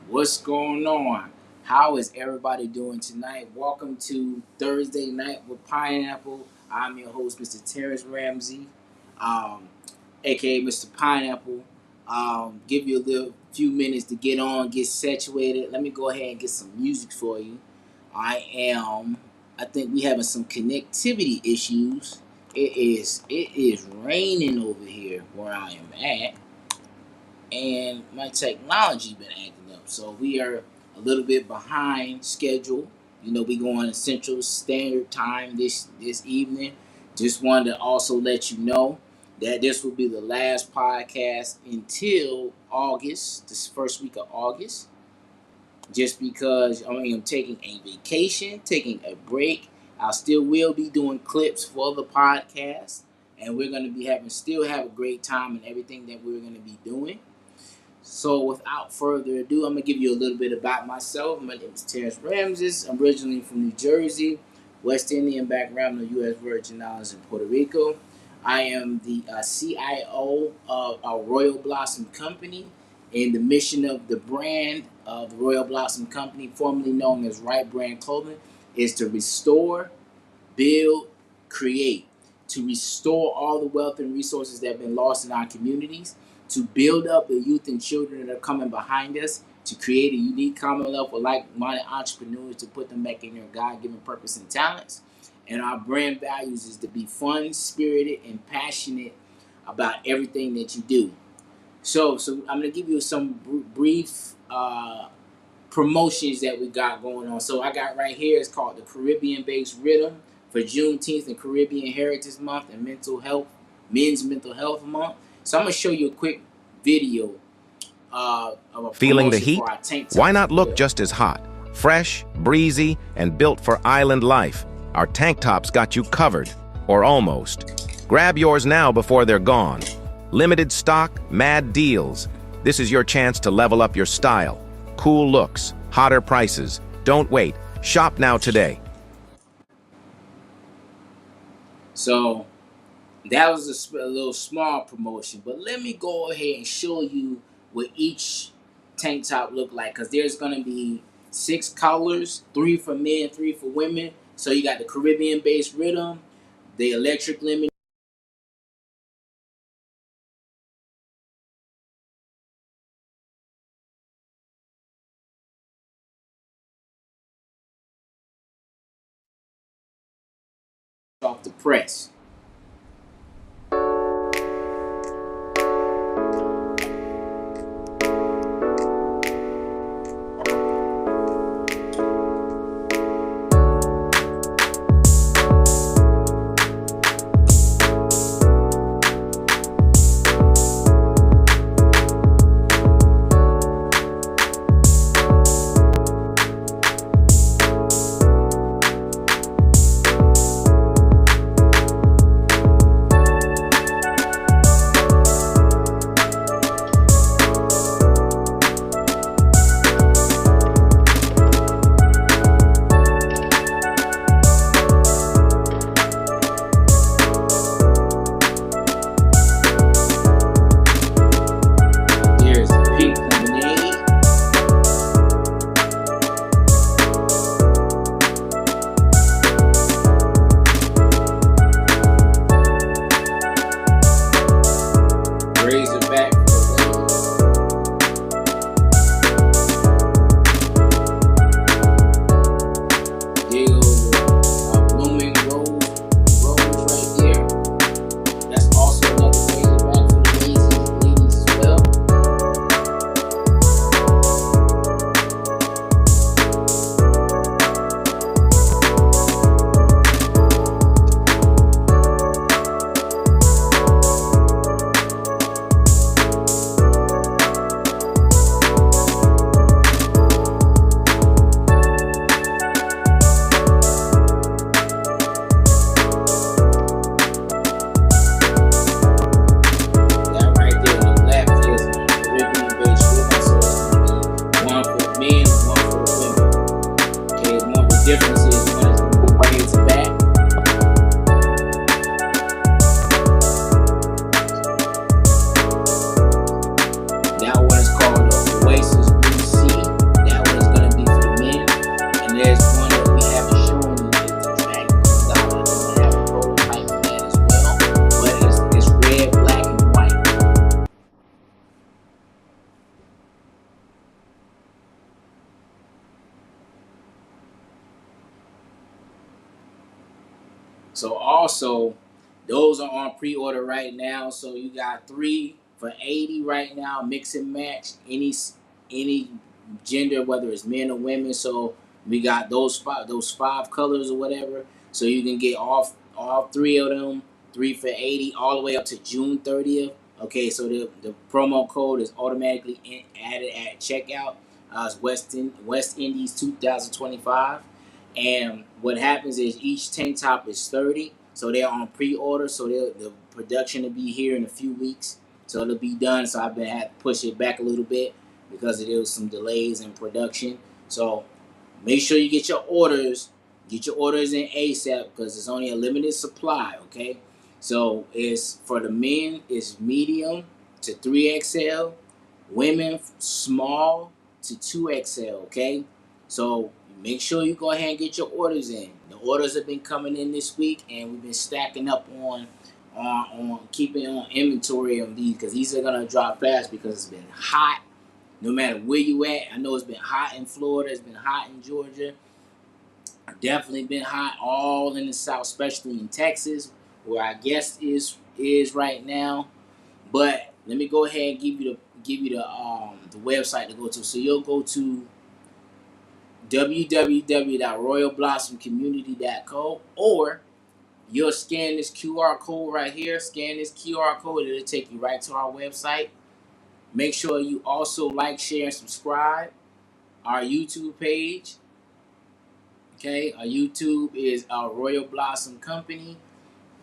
What's going on? How is everybody doing tonight? Welcome to Thursday Night with Pineapple. I'm your host, Mr. Terrence Ramsey, um, aka Mr. Pineapple. Give you a little few minutes to get on, get situated. Let me go ahead and get some music for you. I think we having some connectivity issues. It is raining over here where I am at, and my technology been acting up. So we are a little bit behind schedule. We going Central Standard Time this evening. Just wanted to also let you know that this will be the last podcast until August, this first week of August. Just because I'm taking a vacation, taking a break. I still will be doing clips for the podcast, and we're gonna be still have a great time in everything that we're gonna be doing. So without further ado, I'm going to give you a little bit about myself. My name is Terrence Ramses. I'm originally from New Jersey, West Indian background of U.S. Virgin Islands and Puerto Rico. I am the CIO of our Royal Blossom Company, and the mission of the brand of the Royal Blossom Company, formerly known as Right Brand Clothing, is to restore, build, create, to restore all the wealth and resources that have been lost in our communities, to build up the youth and children that are coming behind us, to create a unique commonwealth for like-minded entrepreneurs to put them back in their God-given purpose and talents. And our brand values is to be fun, spirited, and passionate about everything that you do. So I'm going to give you some brief promotions that we got going on. So I got right here, it's called the Caribbean-Based Rhythm for Juneteenth and Caribbean Heritage Month and Men's Mental Health Month. So I'm going to show you a quick video of a Feeling the promotion heat? for our tank top. Why not look just as hot? Fresh, breezy, and built for island life. Our tank tops got you covered, or almost. Grab yours now before they're gone. Limited stock, mad deals. This is your chance to level up your style. Cool looks, hotter prices. Don't wait. Shop now today. So that was a little small promotion, but let me go ahead and show you what each tank top look like, because there's going to be 6 colors, 3 for men, 3 for women. So you got the Caribbean-based rhythm, the electric lemon, off the press. There's the pink lemonade. Razorback for the ladies. There goes the blooming rose right there. That's also another razorback for the ladies as well. That right there on the left is Caribbean-based rhythm, so it's gonna be one for the men and one for the women. Okay, one of the differences is one is gonna be braids back. That one is called the Oasis Blue Sea. So also, those are on pre-order right now. So you got 3 for $80 right now, mix and match any gender, whether it's men or women. So we got those five colors or whatever. So you can get all three of them, 3 for $80, all the way up to June 30th. Okay, so the promo code is automatically added at checkout. It's West Indies 2025. And what happens is each tank top is 30, so they're on pre-order. So the production will be here in a few weeks, so it'll be done. So I've been had to push it back a little bit because there was some delays in production. So make sure you get your orders. Get your orders in ASAP because it's only a limited supply. Okay, so it's for the men. It's medium to 3XL, women small to 2XL. Okay, so make sure you go ahead and get your orders in. The orders have been coming in this week, and we've been stacking up on keeping on inventory of these because these are gonna drop fast because it's been hot. No matter where you at, I know it's been hot in Florida, it's been hot in Georgia, definitely been hot all in the South, especially in Texas, where our guest is right now. But let me go ahead and give you the website to go to. So you'll go to www.royalblossomcommunity.co, or you'll scan this QR code right here. Scan this QR code, it'll take you right to our website. Make sure you also like, share, and subscribe our YouTube page. Okay, our YouTube is our Royal Blossom Company.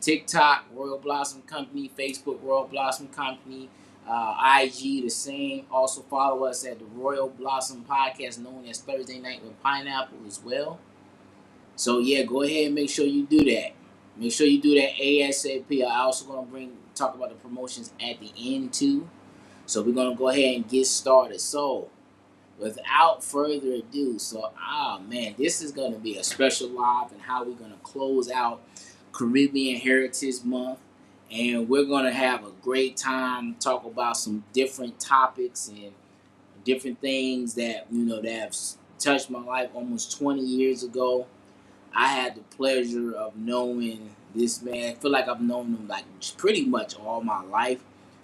TikTok, Royal Blossom Company. Facebook, Royal Blossom Company. IG, the same. Also follow us at the Royal Blossom Podcast, known as Thursday Night with Pineapple as well. So yeah, go ahead and make sure you do that. Make sure you do that ASAP. I also gonna talk about the promotions at the end too. So we're gonna go ahead and get started. So without further ado, man, this is gonna be a special live and how we're gonna close out Caribbean Heritage Month. And we're gonna have a great time, talk about some different topics and different things that that have touched my life almost 20 years ago. I had the pleasure of knowing this man. I feel like I've known him like pretty much all my life.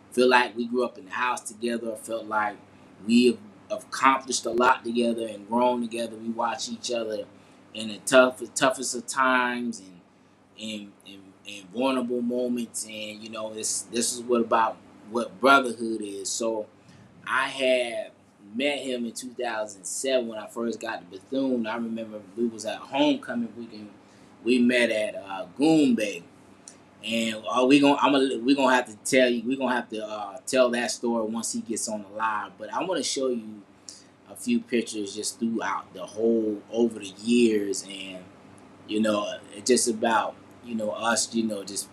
I feel like we grew up in the house together. I felt like we have accomplished a lot together and grown together. We watch each other in the toughest of times and vulnerable moments. And this is what brotherhood is. So I had met him in 2007 when I first got to Bethune. I remember we was at homecoming weekend. We met at Goon Bay, and we gonna have to tell you. We gonna have to tell that story once he gets on the live. But I want to show you a few pictures just throughout the whole over the years, and it's just about us, just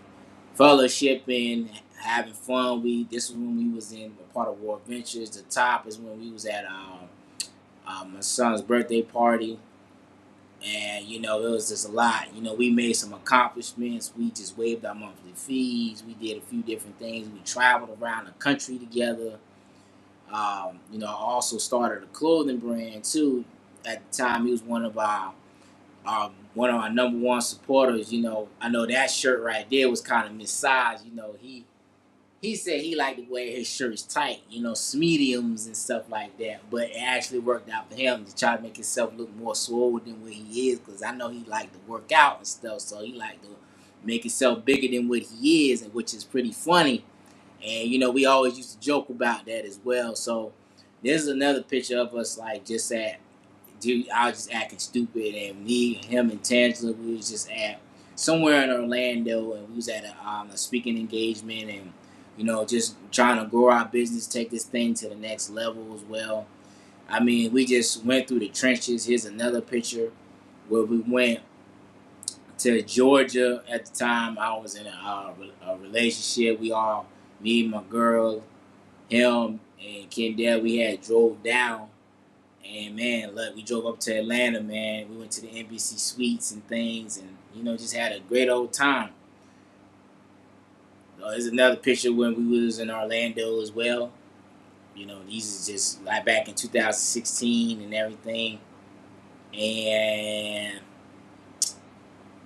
fellowshipping, having fun. This is when we was in a part of War Ventures. The top is when we was at my son's birthday party, and it was just a lot. We made some accomplishments. We just waived our monthly fees. We did a few different things. We traveled around the country together. I also started a clothing brand too. At the time, he was one of our number one supporters. I know that shirt right there was kind of missized. He said he liked to wear his shirts tight, mediums and stuff like that. But it actually worked out for him to try to make himself look more swole than what he is, because I know he liked to work out and stuff. So he liked to make himself bigger than what he is, and which is pretty funny. And we always used to joke about that as well. So this is another picture of us like just at dude, I was just acting stupid, and him, and Tangela, we was just at somewhere in Orlando, and we was at a speaking engagement, and just trying to grow our business, take this thing to the next level as well. I mean, we just went through the trenches. Here's another picture where we went to Georgia. At the time, I was in a relationship. Me and my girl, him, and Kendall, we had drove down. And man, look, we drove up to Atlanta, man. We went to the NBC Suites and things, and just had a great old time. There's another picture when we was in Orlando as well. These is just like back in 2016 and everything. And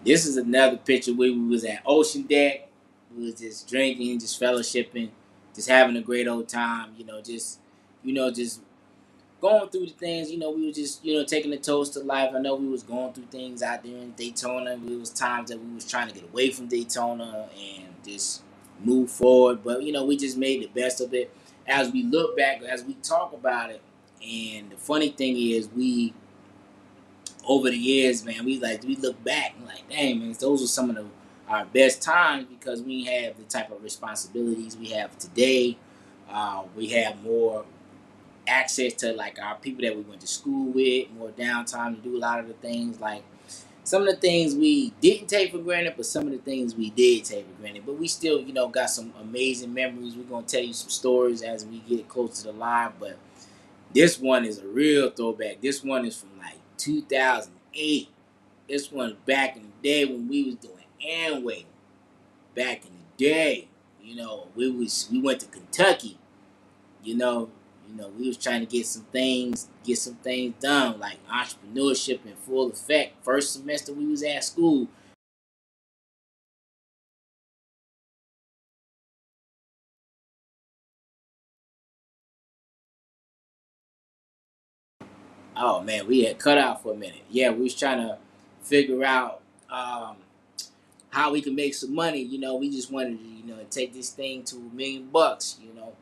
This is another picture where we was at Ocean Deck. We was just drinking, just fellowshipping, just having a great old time. Just going through the things. We were just taking the toast to life. I know we was going through things out there in Daytona. It was times that we was trying to get away from Daytona and just move forward. But we just made the best of it. As we look back, as we talk about it, and the funny thing is, we over the years, man, we look back and like, dang, man, those were some of our best times because we have the type of responsibilities we have today. We have more access to like our people that we went to school with, more downtime to do a lot of the things. Like some of the things we didn't take for granted, but some of the things we did take for granted. But we still, got some amazing memories. We're gonna tell you some stories as we get close to the live, but this one is a real throwback. This one is from like 2008. This one back in the day when we was doing Amway. Back in the day, we went to Kentucky. You know, we was trying to get some things done, like entrepreneurship in full effect. First semester we was at school. Oh man, we had cut out for a minute. Yeah, we was trying to figure out how we can make some money. We just wanted to, take this thing to $1,000,000.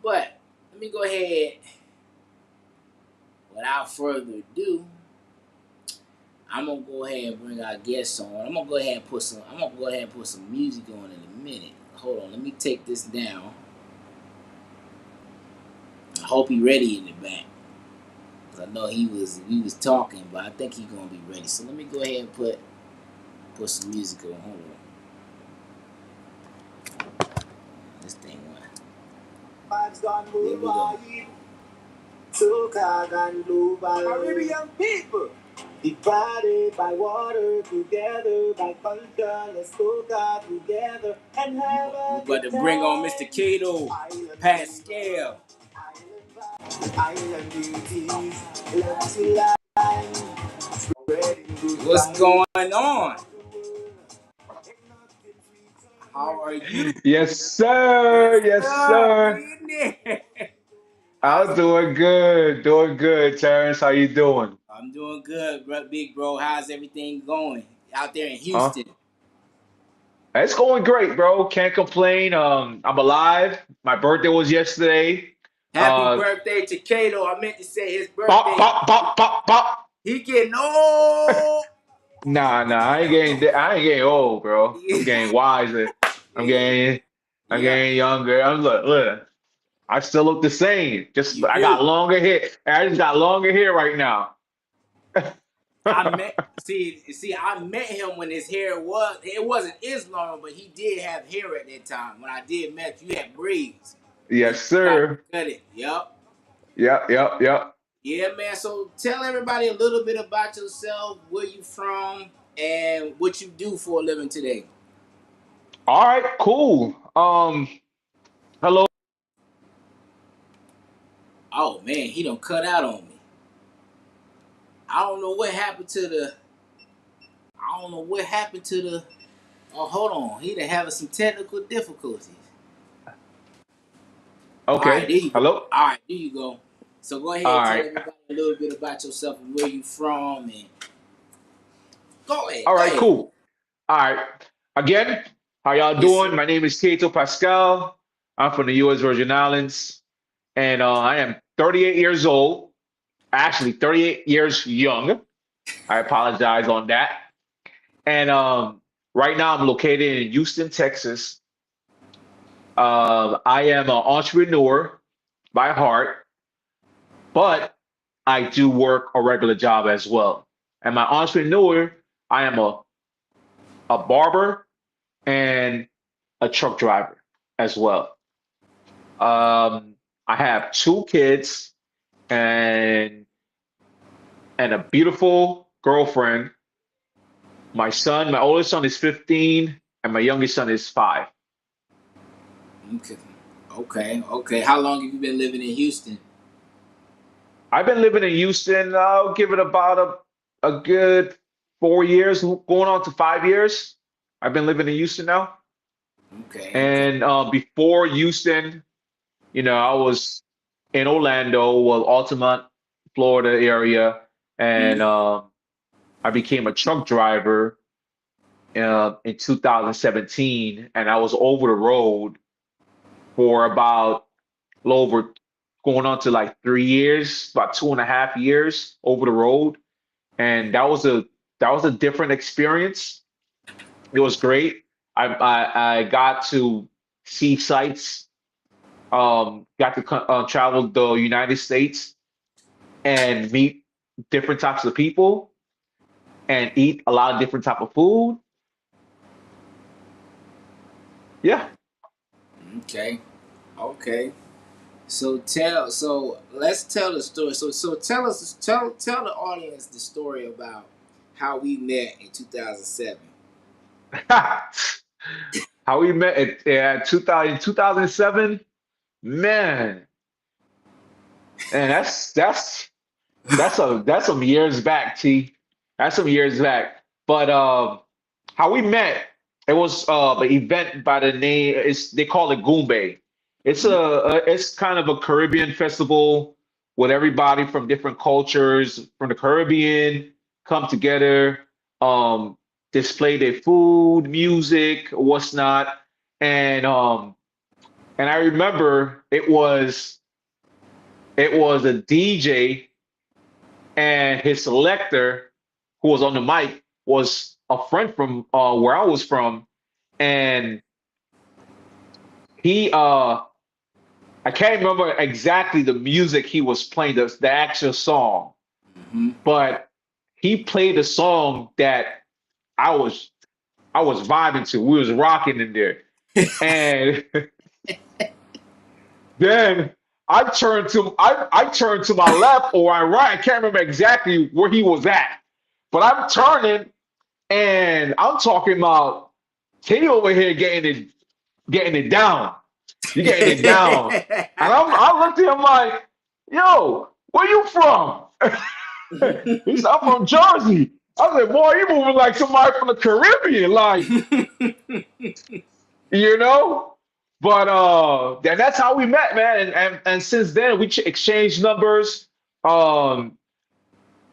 But let me go ahead, without further ado, I'm gonna go ahead and bring our guests on. I'm gonna go ahead and put some music on in a minute. Hold on, let me take this down. I hope he ready in the back. Cause I know he was talking, but I think he gonna be ready. So let me go ahead and put some music on. Hold on. This thing went. Here we go. Caribbean people. Divided by water, together by culture, let's go God together and have a good time. We about to bring on Mr. Cato, Pascal. Island beauties, left to line, what's going on? How are you? Yes, sir. Yes, Yes, sir. sir. We in there. How's I'm doing good. Doing good, Terrence. How you doing? I'm doing good, big bro. How's everything going out there in Huh? Houston? It's going great, bro. Can't complain. I'm alive. My birthday was yesterday. Happy Uh, birthday to Kato. I meant to say his Pop, birthday. pop, pop, pop, pop. He getting old. Nah, He nah. I getting ain't getting. old. I ain't getting old, bro. I'm Yeah. getting wiser. I'm Yeah. getting. I'm Yeah. getting younger. I'm look. I still look the same. Just You I got do. longer hair. I just got longer hair right now. I met I met him when his hair it wasn't as long, but he did have hair at that time. When I did met you, had braids. And you Yes, decided sir. to cut it. Yup. Yep, yep, yep. Yeah, man. So tell everybody a little bit about yourself, where you from, and what you do for a living today. All right, cool. Hello. Oh man, he don't cut out on me. I don't know what happened to the I don't know what happened to the oh hold on. He done having some technical difficulties. All right, Okay. there you go. Hello. All right, there you go. So go ahead All and tell right. everybody a little bit about yourself and where you from and go ahead, All go right, ahead. cool. All right. Again, how y'all Yes, doing? sir. My name is Cato Pascal. I'm from the U.S. Virgin Islands, and I am 38 years old. Actually, 38 years young. I apologize on that. And right now, I'm located in Houston, Texas. I am an entrepreneur by heart, but I do work a regular job as well. And my entrepreneur, I am a barber and a truck driver as well. I have two kids and a beautiful girlfriend. My oldest son is 15 and my youngest son is 5. Okay. Okay. How long have you been living in Houston? I've been living in Houston, I'll give it about a good 4 years, going on to 5 years. I've been living in Houston now. Okay, okay. And before Houston, I was in Orlando, well, Altamont, Florida area, and Mhm. I became a truck driver in 2017, and I was over the road for about a little over going on to like 3 years, about 2.5 years over the road, and that was a different experience. It was great. I got to see sights, got to travel the United States and meet different types of people and eat a lot of different type of food. Yeah. Okay, okay. So let's tell the story. So tell the audience the story about how we met in 2007. How we met at 2007, man, and that's some years back, T. That's some years back. But how we met, it was an event by the name. They call it Goombay. It's kind of a Caribbean festival with everybody from different cultures from the Caribbean come together, um, display their food, music, what's not, and I remember it was a DJ and his selector who was on the mic was a friend from where I was from, and he I can't remember exactly the music he was playing, the actual song, Hmm. but he played a song that I was I was vibing to. We was rocking in there, and then I turned to my left or my right. I can't remember exactly where he was at, but I'm turning and I'm talking about Kenny over here getting it down. You getting it down. And I looked at him like, yo, where you from? He said, I'm from Jersey. I said, boy, you moving like somebody from the Caribbean, like, you know? But then that's how we met, man. And since then we exchanged numbers. Um,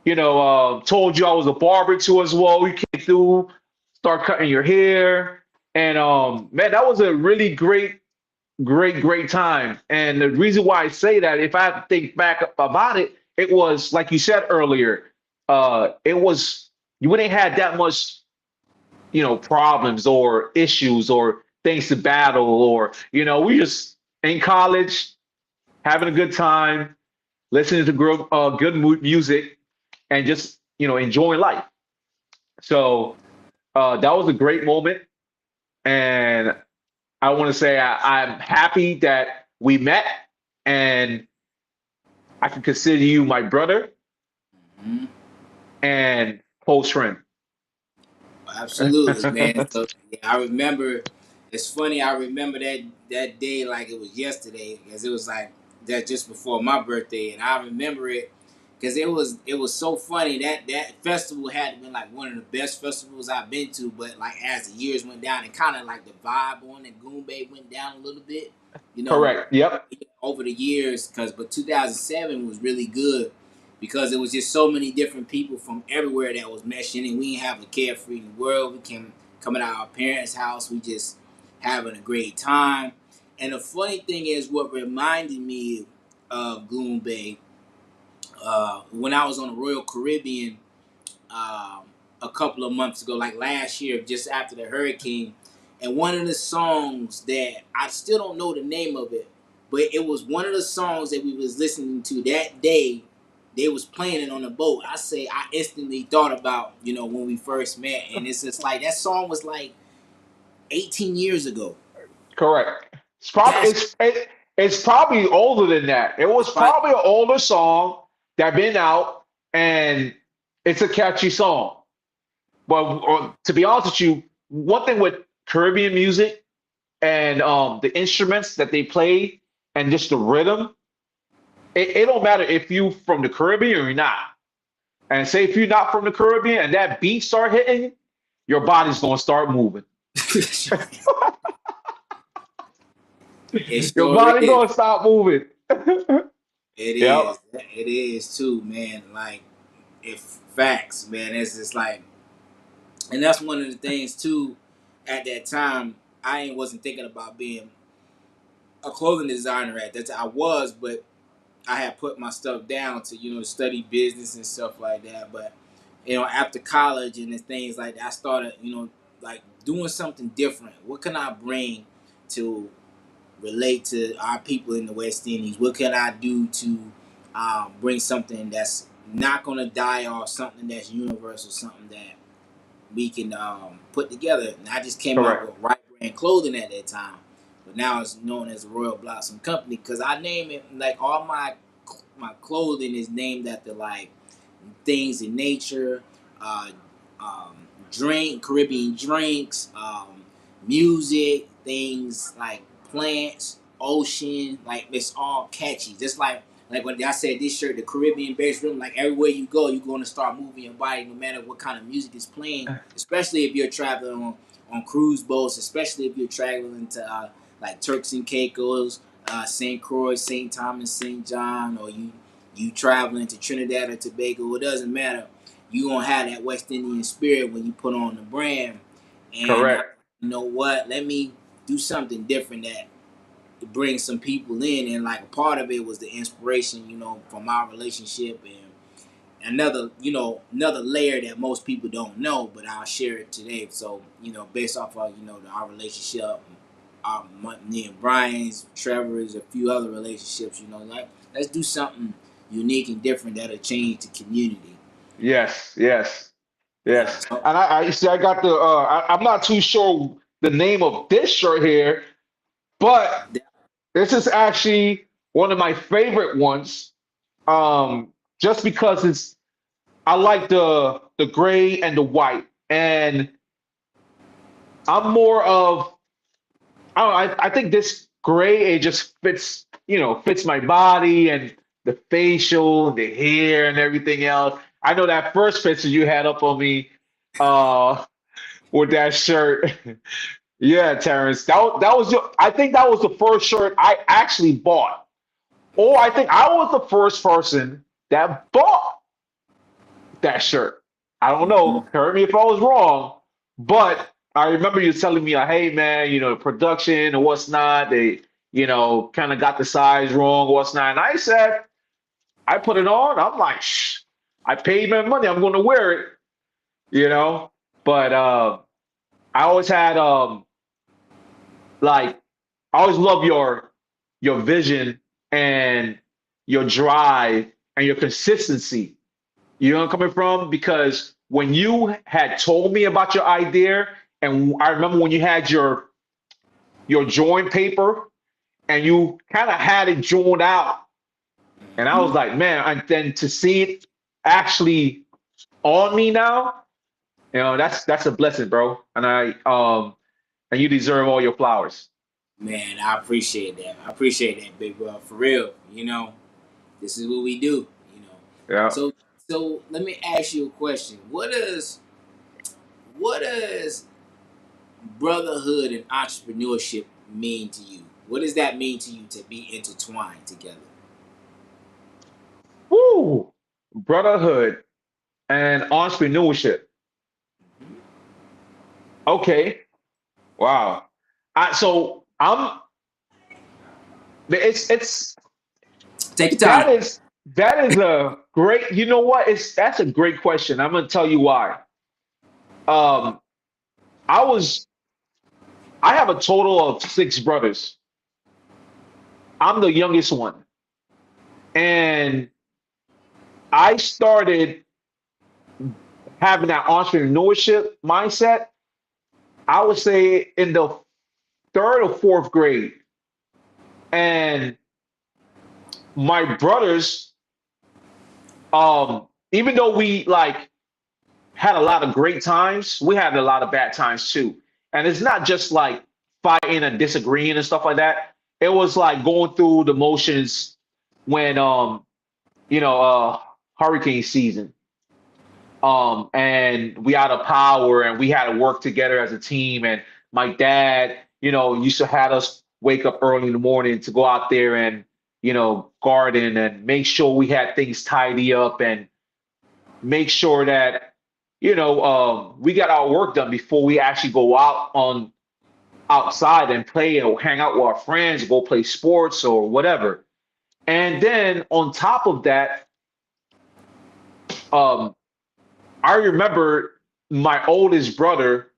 told you I was a barber too as well. We came through, start cutting your hair. And man, that was a really great, great, great time. And the reason why I say that, if I have to think back about it, it was like you said earlier, it was you wouldn't had that much, problems or issues or things to battle, or we just in college having a good time, listening to good music, and just enjoying life. So that was a great moment, and I want to say I'm happy that we met, and I can consider you my brother Mhm. and close friend. Absolutely, man. So yeah, I remember. It's funny. I remember that day like it was yesterday, because it was like that just before my birthday, and I remember it because it was so funny that festival had been like one of the best festivals I've been to. But like as the years went down, and kind of like the vibe on the Goombay went down a little bit, you know, Correct. Yep. over the years. But 2007 was really good because it was just so many different people from everywhere that was meshing, and we didn't have a carefree world. We came coming out of our parents' house, we just having a great time. And the funny thing is, what reminded me of Goon Bay, when I was on the Royal Caribbean, um, a couple of months ago, like last year, just after the hurricane. And one of the songs that I still don't know the name of it, but it was one of the songs that we was listening to that day. They was playing it on the boat. I instantly thought about when we first met, and it's just like that song was like 18 years ago. Correct. It's probably That's it's probably older than that. It was right. probably an older song that been out, and it's a catchy song. But to be honest with you, one thing with Caribbean music and the instruments that they play and just the rhythm, it don't matter if you from the Caribbean or not. And say if you're not from the Caribbean and that beat start hitting, your body's gonna start moving. It Your sure body is. gonna stop moving. It Yep. is. It is too, man. Like, if facts, man. It's just like, and that's one of the things too. At that time, I ain't wasn't thinking about being a clothing designer at that time. I was, but I had put my stuff down to study business and stuff like that. But after college and the things like that, I started like doing something different. What can I bring to relate to our people in the West Indies? What can I do to bring something that's not gonna die off, something that's universal, something that we can put together? And I just came out Correct. with Right Brand Clothing at that time, but now it's known as the Royal Blossom Company because I name it like all my clothing is named after like things in nature, uh, um, Caribbean drinks, music, things like plants, ocean. Like it's all catchy. Just like when I said this shirt, the Caribbean based rhythm. Like everywhere you go, you're going to start moving your body, no matter what kind of music is playing. Especially if you're traveling on cruise boats, especially if you're traveling to like Turks and Caicos, St. Croix, St. Thomas, St. John, or you traveling to Trinidad or Tobago, it doesn't matter. You gonna have that West Indian spirit when you put on the brand. And Correct. you know what? Let me do something different that brings some people in. And like a part of it was the inspiration, from our relationship and another layer that most people don't know, but I'll share it today. So based off of our relationship, me and Brian's, Trevor's, a few other relationships, like let's do something unique and different that'll change the community. Yes. Yes. Yeah. Yes. So And I see. I got the. I'm not too sure the name of this shirt here, but that, this is actually one of my favorite ones. Just because I like the gray and the white, and I'm more of I don't know, I think this gray it just fits fits my body and the facial, the hair, and everything else. I know that first picture you had up on me uh with that shirt. Yeah, Terrence, that was I think that was the first shirt I actually bought, or I think I was the first person that bought that shirt. I don't mhm. know. Correct me if I was wrong, but I remember you telling me, hey man, production and what's not, they, kind of got the size wrong, what's not. And I said, I put it on. I'm like, shh, I paid my money. I'm going to wear it, you know. But I always had like I always love your vision and your drive and your consistency. You know where I'm coming from? Because when you had told me about your idea, and I remember when you had your drawing paper and you kind of had it drawn out, and I was Mhm. like, man, and then to see it actually on me now, that's a blessing, bro. And you deserve all your flowers. Man, I appreciate that. I appreciate that, big bro. For real, this is what we do. You know, Yeah. so so let me ask you a question. What does brotherhood and entrepreneurship mean to you? What does that mean to you to be intertwined together? Woo! Brotherhood and entrepreneurship. Okay. Wow. So it's Take your that time. is that is a great, you know what? That's a great question. I'm gonna tell you why. Um, I was I have a total of six brothers. I'm the youngest one, and I started having that entrepreneurship mindset. I would say in the third or fourth grade, and my brothers, even though we like had a lot of great times, we had a lot of bad times too. And it's not just like fighting and disagreeing and stuff like that. It was like going through the motions when you know, hurricane season. And we out of power and we had to work together as a team. And my dad, used to have us wake up early in the morning to go out there and, garden and make sure we had things tidy up and make sure that, we got our work done before we actually go out on outside and play or hang out with our friends, go play sports or whatever. And then on top of that, um, I remember my oldest brother,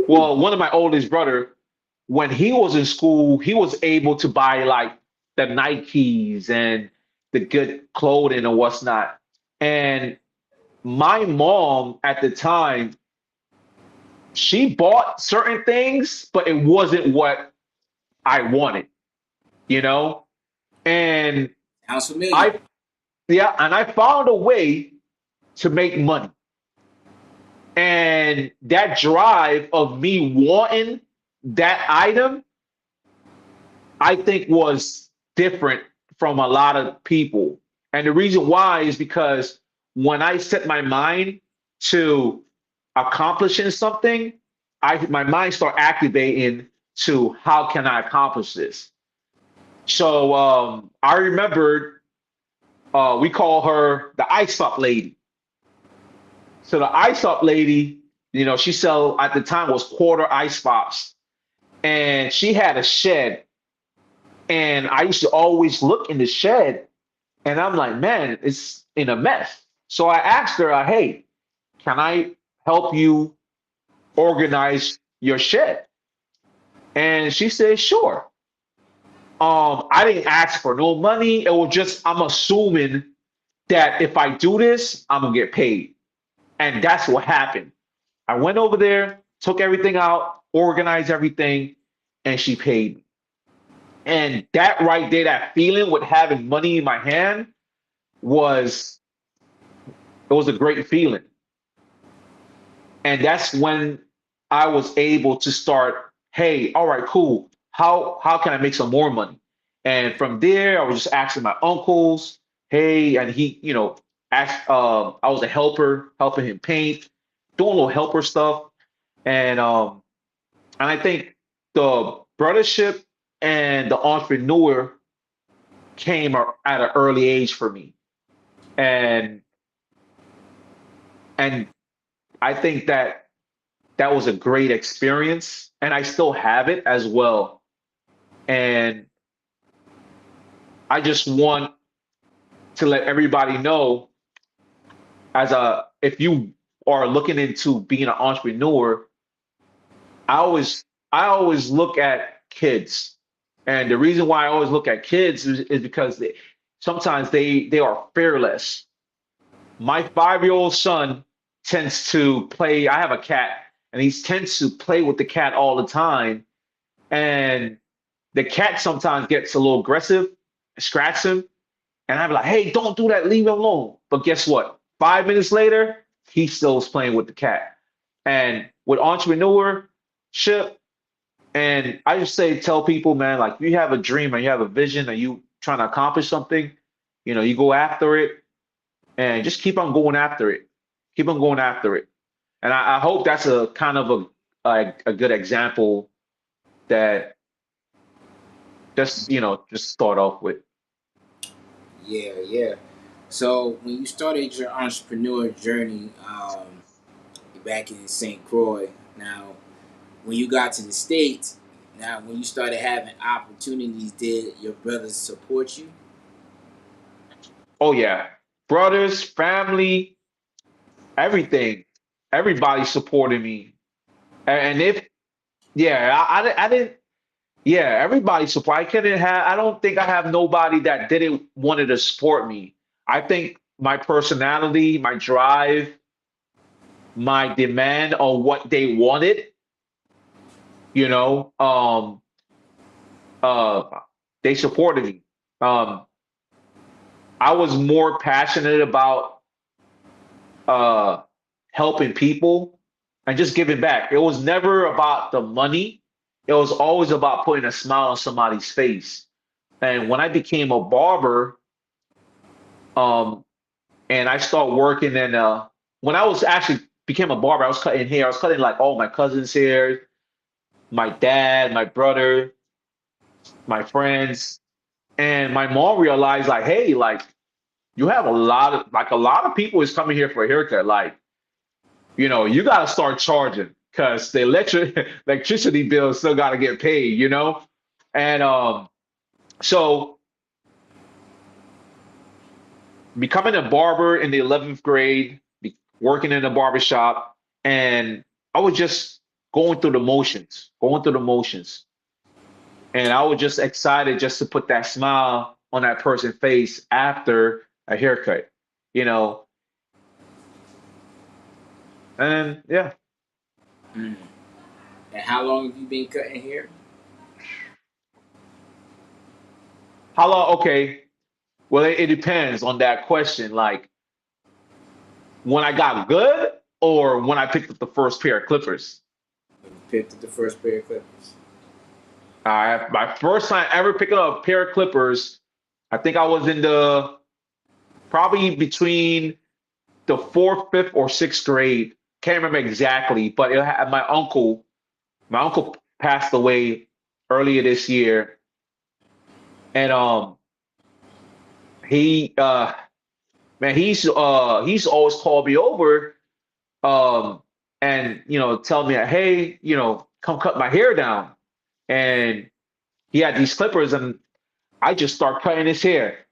well, one of my oldest brother, when he was in school, he was able to buy like the Nikes and the good clothing and what's not. And my mom at the time, she bought certain things, but it wasn't what I wanted, you know? And Sounds familiar. I, yeah, and I found a way to make money. And that drive of me wanting that item, I think was different from a lot of people. And the reason why is because when I set my mind to accomplishing something, my mind start activating to how can I accomplish this. So I remembered we call her the ice up lady. So the ice up lady, she sell at the time was quarter ice pops, and she had a shed, and I used to always look in the shed, and I'm like, man, it's in a mess. So I asked her, hey, can I help you organize your shed? And she said, sure. I didn't ask for no money. It was just I'm assuming that if I do this, I'm gonna get paid. And that's what happened. I went over there, took everything out, organized everything, and she paid me. And that right there, that feeling with having money in my hand was it was a great feeling. And that's when I was able to start, hey, all right, cool. How can I make some more money? And from there, I was just asking my uncles, hey, and he, asked I was a helper, helping him paint, doing a little helper stuff. And I think the brothership and the entrepreneur came at an early age for me. And and I think that that was a great experience and I still have it as well. And I just want to let everybody know as a if you are looking into being an entrepreneur, I always look at kids. And the reason why I always look at kids is because sometimes they are fearless. My 5-year-old old son tends to play. I have a cat, and he tends to play with the cat all the time. And the cat sometimes gets a little aggressive, scratch him, and I'm like, "Hey, don't do that. Leave him alone." But guess what? 5 minutes later, he still is playing with the cat. And with entrepreneurship, and I just say, tell people, man, like if you have a dream and you have a vision and you trying to accomplish something, you go after it and just keep on going after it. Keep on going after it. And I hope that's a kind of a good example that just start off with. Yeah, yeah. So when you started your entrepreneur journey back in St. Croix, now when you got to the States, now when you started having opportunities, did your brothers support you? Oh yeah, brothers, family, everything, everybody supported me. And if yeah, I didn't. Yeah, everybody support. I couldn't have. I don't think I have nobody that didn't wanted to support me. I think my personality, my drive, my demand on what they wanted, you know, uh, they supported me. Um, I was more passionate about uh, helping people and just giving back. It was never about the money. It was always about putting a smile on somebody's face. And when I became a barber, um, and I start working in when I was actually became a barber, I was cutting hair. I was cutting like all my cousins' hair, my dad, my brother, my friends, and my mom realized like, hey, like you have a lot of people is coming here for a haircut. Like, you got to start charging because the electricity bill still got to get paid. And so becoming a barber in the 11th grade, working in a barber shop, and I was just going through the motions. And I was just excited just to put that smile on that person's face after a haircut, you know. And yeah, Mm. And how long have you been cutting hair? how long? Okay, well, it depends on that question. Like when I got good or when I picked up the first pair of clippers. When you picked up the first pair of clippers. My first time ever picking up a pair of clippers, I think I was in the probably between the fourth, fifth, or sixth grade. Can't remember exactly, but my uncle passed away earlier this year, and he man, he's always called me over, um and tell me, hey, come cut my hair down. And he had these clippers, and I just start cutting his hair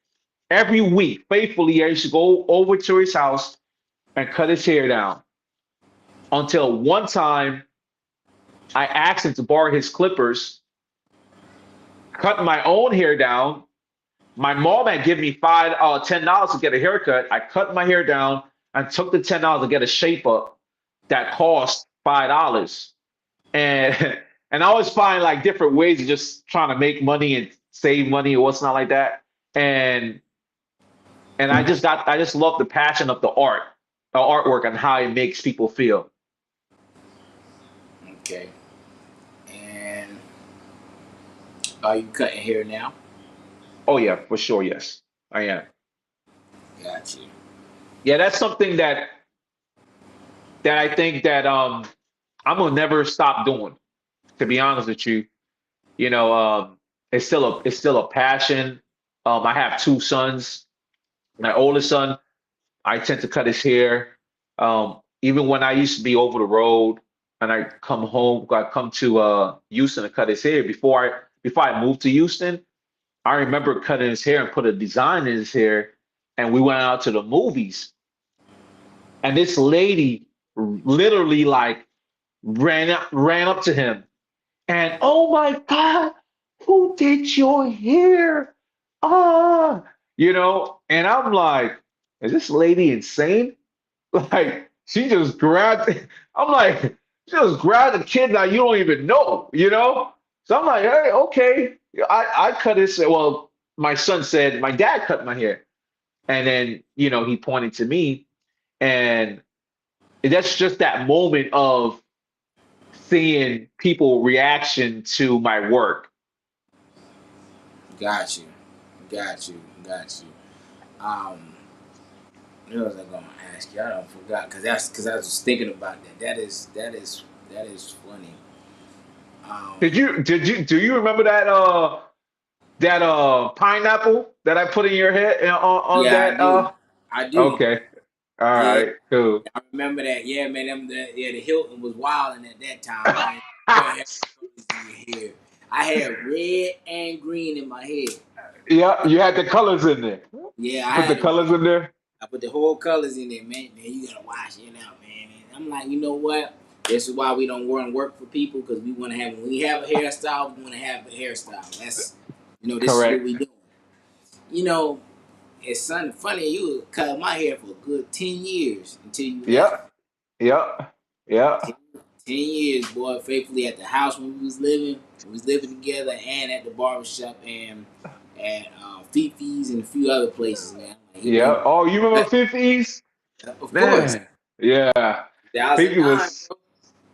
every week faithfully. I used to go over to his house and cut his hair down until one time I asked him to borrow his clippers, cut my own hair down. My mom had given me $10 to get a haircut. I cut my hair down and took the $10 to get a shape up that cost $5. And and I always find like different ways of just trying to make money and save money or what's not like that. And I just love the passion of the artwork and how it makes people feel. Okay. And are you cutting hair now? Oh yeah, for sure, yes. I am. Got you. Yeah, that's something that I think that I'm gonna never stop doing, to be honest with you. It's still a passion. I have two sons. My oldest son, I tend to cut his hair. Even when I used to be over the road and I come to Houston to cut his hair before I moved to Houston, I remember cutting his hair and put a design in his hair, and we went out to the movies. And this lady literally like ran up to him and, oh my God, who did your hair? Ah, and I'm like, is this lady insane? Like she just grabbed, I'm like, she just grabbed a kid that you don't even know? So I'm like, hey, okay. I cut his, well, my son said, my dad cut my hair. And then, he pointed to me, and that's just that moment of seeing people reaction to my work. Got you. Got you. Got you. What was I gonna ask you? I don't forgot because I was thinking about that. That is funny. Um, Do you remember that pineapple that I put in your head on yeah, I that do. I do. okay. All Yeah, right, cool. I remember that. Yeah, man. Yeah, the Hilton was wilding at that time, man. You had colors in your hair. I had red and green in my hair. Yeah, you had the colors in there. Yeah, You I put the had colors in there? I put the whole colors in there, man. Man, you gotta wash it out, man. And I'm like, you know what? This is why we don't want to work for people because we want to have when we have a hairstyle, we want to have a hairstyle. This is what Correct. we do. You know, it's something funny. You cut my hair for a good 10 years until you left. Yep. Yep. Yep. 10 years, boy, faithfully at the house when we was living together, and at the barbershop and at Fifi's and a few other places, man. Like, Yep. Oh, you remember but, 50s? of course, Man. Yeah. 50 2009, was bro.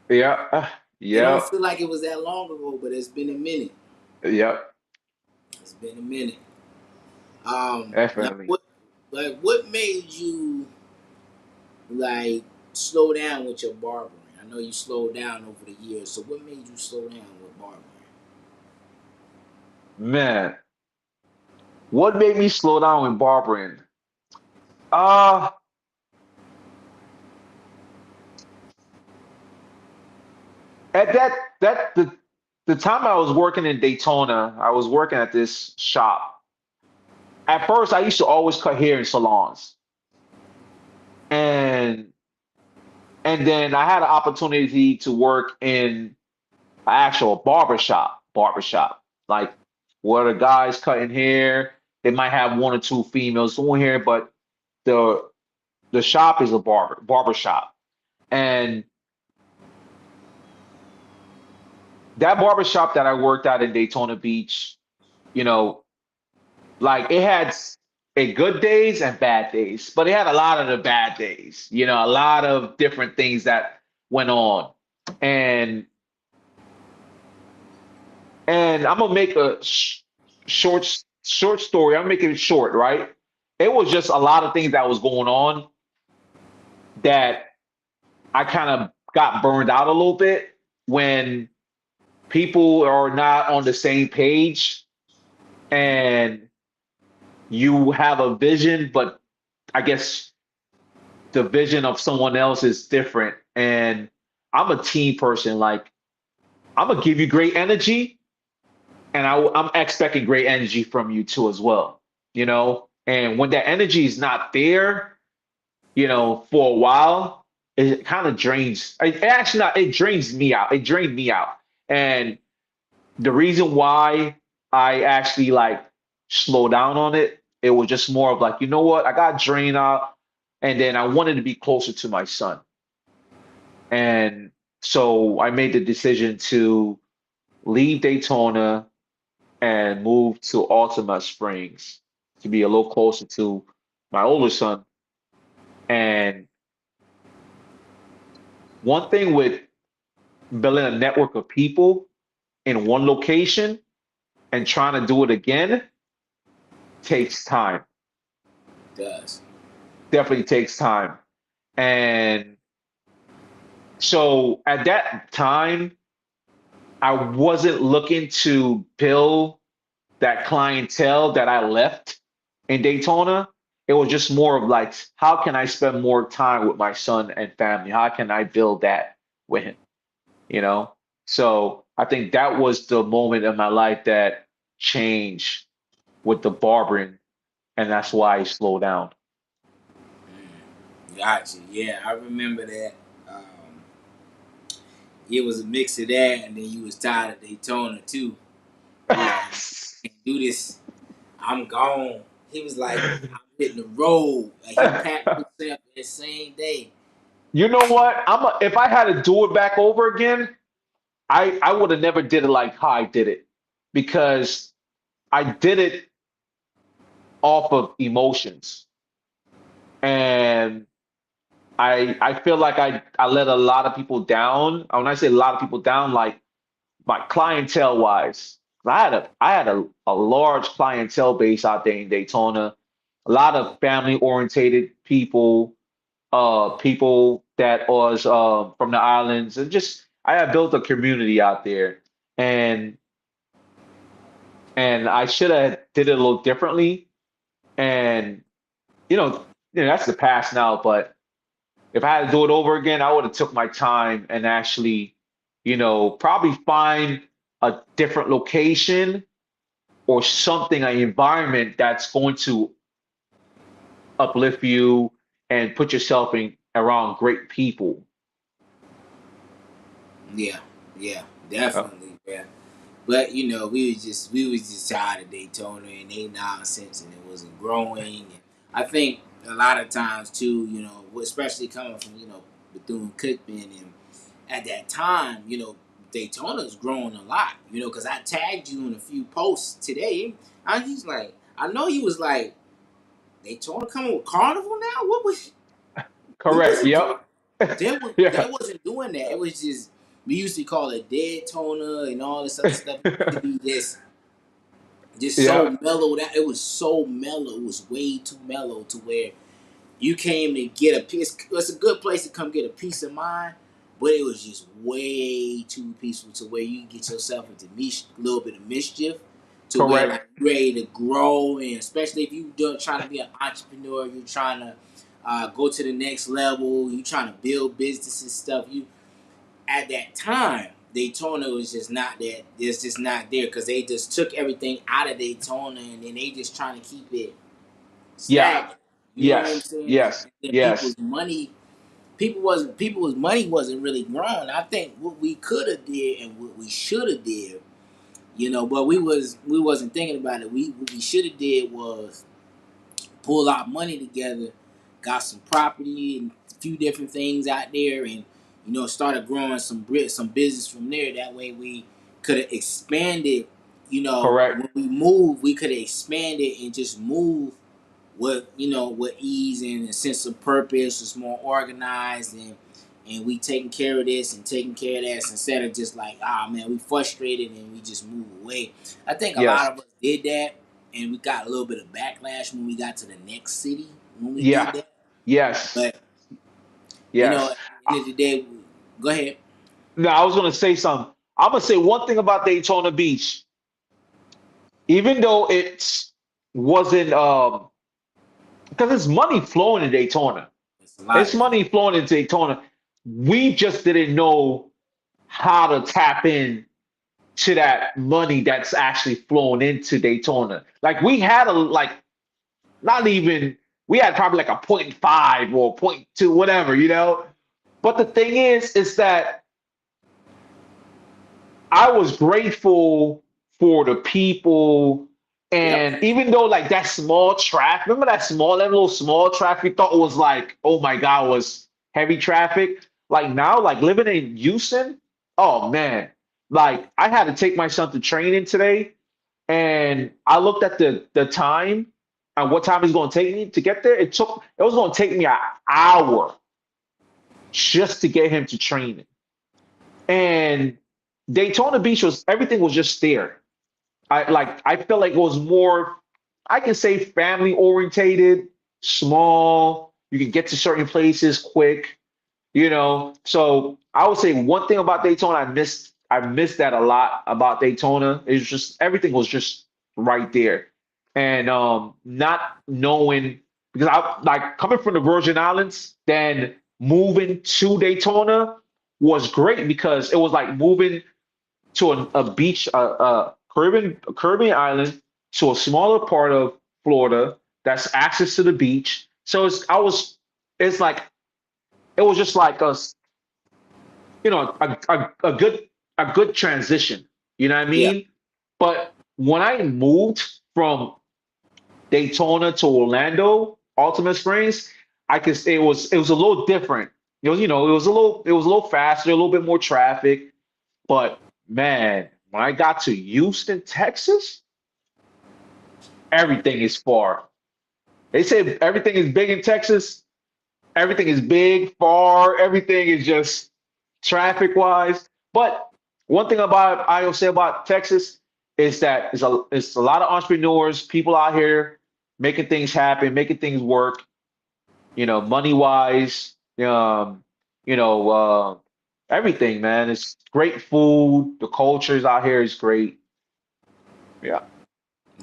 yeah. It don't Yep. feel like it was that long ago, but it's been a minute. Yep. It's been a minute. Like Definitely. what made you like slow down with your barbering? I know you slowed down over the years. So what made you slow down with barbering? Man, what made me slow down with barbering? Uh, at the time I was working in Daytona, I was working at this shop. At first, I used to always cut hair in salons, and and then I had an opportunity to work in an actual barbershop, like where the guys cutting hair. They might have one or two females doing hair, but the the shop is a barber shop, and that barber shop that I worked at in Daytona Beach, you know, like it had a good days and bad days, but it had a lot of the bad days, a lot of different things that went on. And and I'm gonna make a short story. I'm making it short, right? It was just a lot of things that was going on that I kind of got burned out a little bit when people are not on the same page and you have a vision, but I guess the vision of someone else is different. And I'm a team person. Like, I'm gonna give you great energy, and I'm expecting great energy from you too as well. And when that energy is not there, for a while, it kind of drains. It actually not. It drains me out. It drained me out. And the reason why I actually like slow down on it, it was just more of like, you know what, I got drained out, and then I wanted to be closer to my son, and so I made the decision to leave Daytona and move to Altima Springs to be a little closer to my older son. And one thing with building a network of people in one location and trying to do it again takes time. It does. Definitely takes time. And so at that time, I wasn't looking to build that clientele that I left in Daytona. It was just more of like, how can I spend more time with my son and family? How can I build that with him? You know? So I think that was the moment in my life that changed with the barbering, and that's why I slowed down. Gotcha. Yeah, I remember that. It was a mix of that, and then you was tired of Daytona too. You was like, I can't do this. I'm gone. He was like, I'm hitting the road. Like he packed himself that same day. You know what? If I had to do it back over again, I would have never did it like how I did it, because I did it off of emotions, and I feel like I let a lot of people down. When I say a lot of people down, like my clientele wise, I had a large clientele base out there in Daytona, a lot of family orientated people, people that was from the islands, and just I had built a community out there, and I should have did it a little differently. And you know, that's the past now. But if I had to do it over again, I would have took my time and actually, probably find a different location or something, an environment that's going to uplift you and put yourself in around great people. Yeah, yeah, Uh, definitely, yeah. But we was just tired of Daytona and they nonsense, and it wasn't growing. And I think a lot of times too, especially coming from Bethune Cookman, and at that time, Daytona's growing a lot. Because I tagged you in a few posts today. He's like, I know you was like Daytona coming with Carnival now. What was we correct. wasn't doing? Yep. They Yeah. wasn't doing that. It was just we used to call it dead toner and all this other stuff. It used to be just Yeah. so mellow. That it was so mellow. It was way too mellow to where you came to get a piece. It's a good place to come get a peace of mind, but it was just way too peaceful to where you get yourself into a little bit of mischief, to where Correct. like you're ready to grow, and especially if you are trying to be an entrepreneur, you're trying to go to the next level, you trying to build businesses stuff. You at that time, Daytona was just not that. It's just not there because they just took everything out of Daytona and then they just trying to keep it Yeah. stagnant. You know what I'm Yes. saying? And Yes. then Yes. people's money wasn't really growing. I think what we could have did and what we should have did, but we wasn't thinking about it. What we should have did was pull our money together, got some property and a few different things out there, and started growing some business from there. That way we could have expanded. Correct. When we moved, we could have expanded and just moved with ease and a sense of purpose. It's more organized, and we taking care of this and taking care of that instead of just like, man, we frustrated and we just move away. I think a Yes. lot of us did that, and we got a little bit of backlash when we got to the next city when we did Yeah. that. Yes. But Yes. at the end of the day, go ahead. No, I was gonna say something. I'm gonna say one thing about Daytona Beach. Even though it wasn't because it's money flowing in Daytona. It's a lot It's of money. money flowing in Daytona. We just didn't know how to tap in to that money that's actually flowing into Daytona. Like we had a like not even we had probably like a point five or point two, whatever, you know. But the thing is that I was grateful for the people. Yep. And even though like that small traffic, remember that little small traffic we thought was like, oh my God, was heavy traffic. Like now, like living in Houston, oh man, like I had to take my son to training today, and I looked at the time and what time it's going to take me to get there. It was going to take me an hour just to get him to training. And Daytona Beach was everything was just there. I felt like it was more, I can say family orientated, small. You can get to certain places quick, you know. So I would say one thing about Daytona I missed that a lot about Daytona. It's just everything was just right there. And not knowing because I like coming from the Virgin Islands, then moving to Daytona was great because it was like moving to a beach, Caribbean island, to a smaller part of Florida that's access to the beach. So it's like it was just like a good transition. You know what I Yeah. mean? But when I moved from Daytona to Orlando, Ultimate Springs, I could say it was a little different. It was a little faster, a little bit more traffic. But man, when I got to Houston, Texas, everything is far. They say everything is big in Texas. Everything is big, far. Everything is just traffic wise. But one thing about I'll say about Texas is that it's a lot of entrepreneurs, people out here making things happen, making things work. Money wise, you know, everything, man. It's great food. The cultures out here is great. Yeah.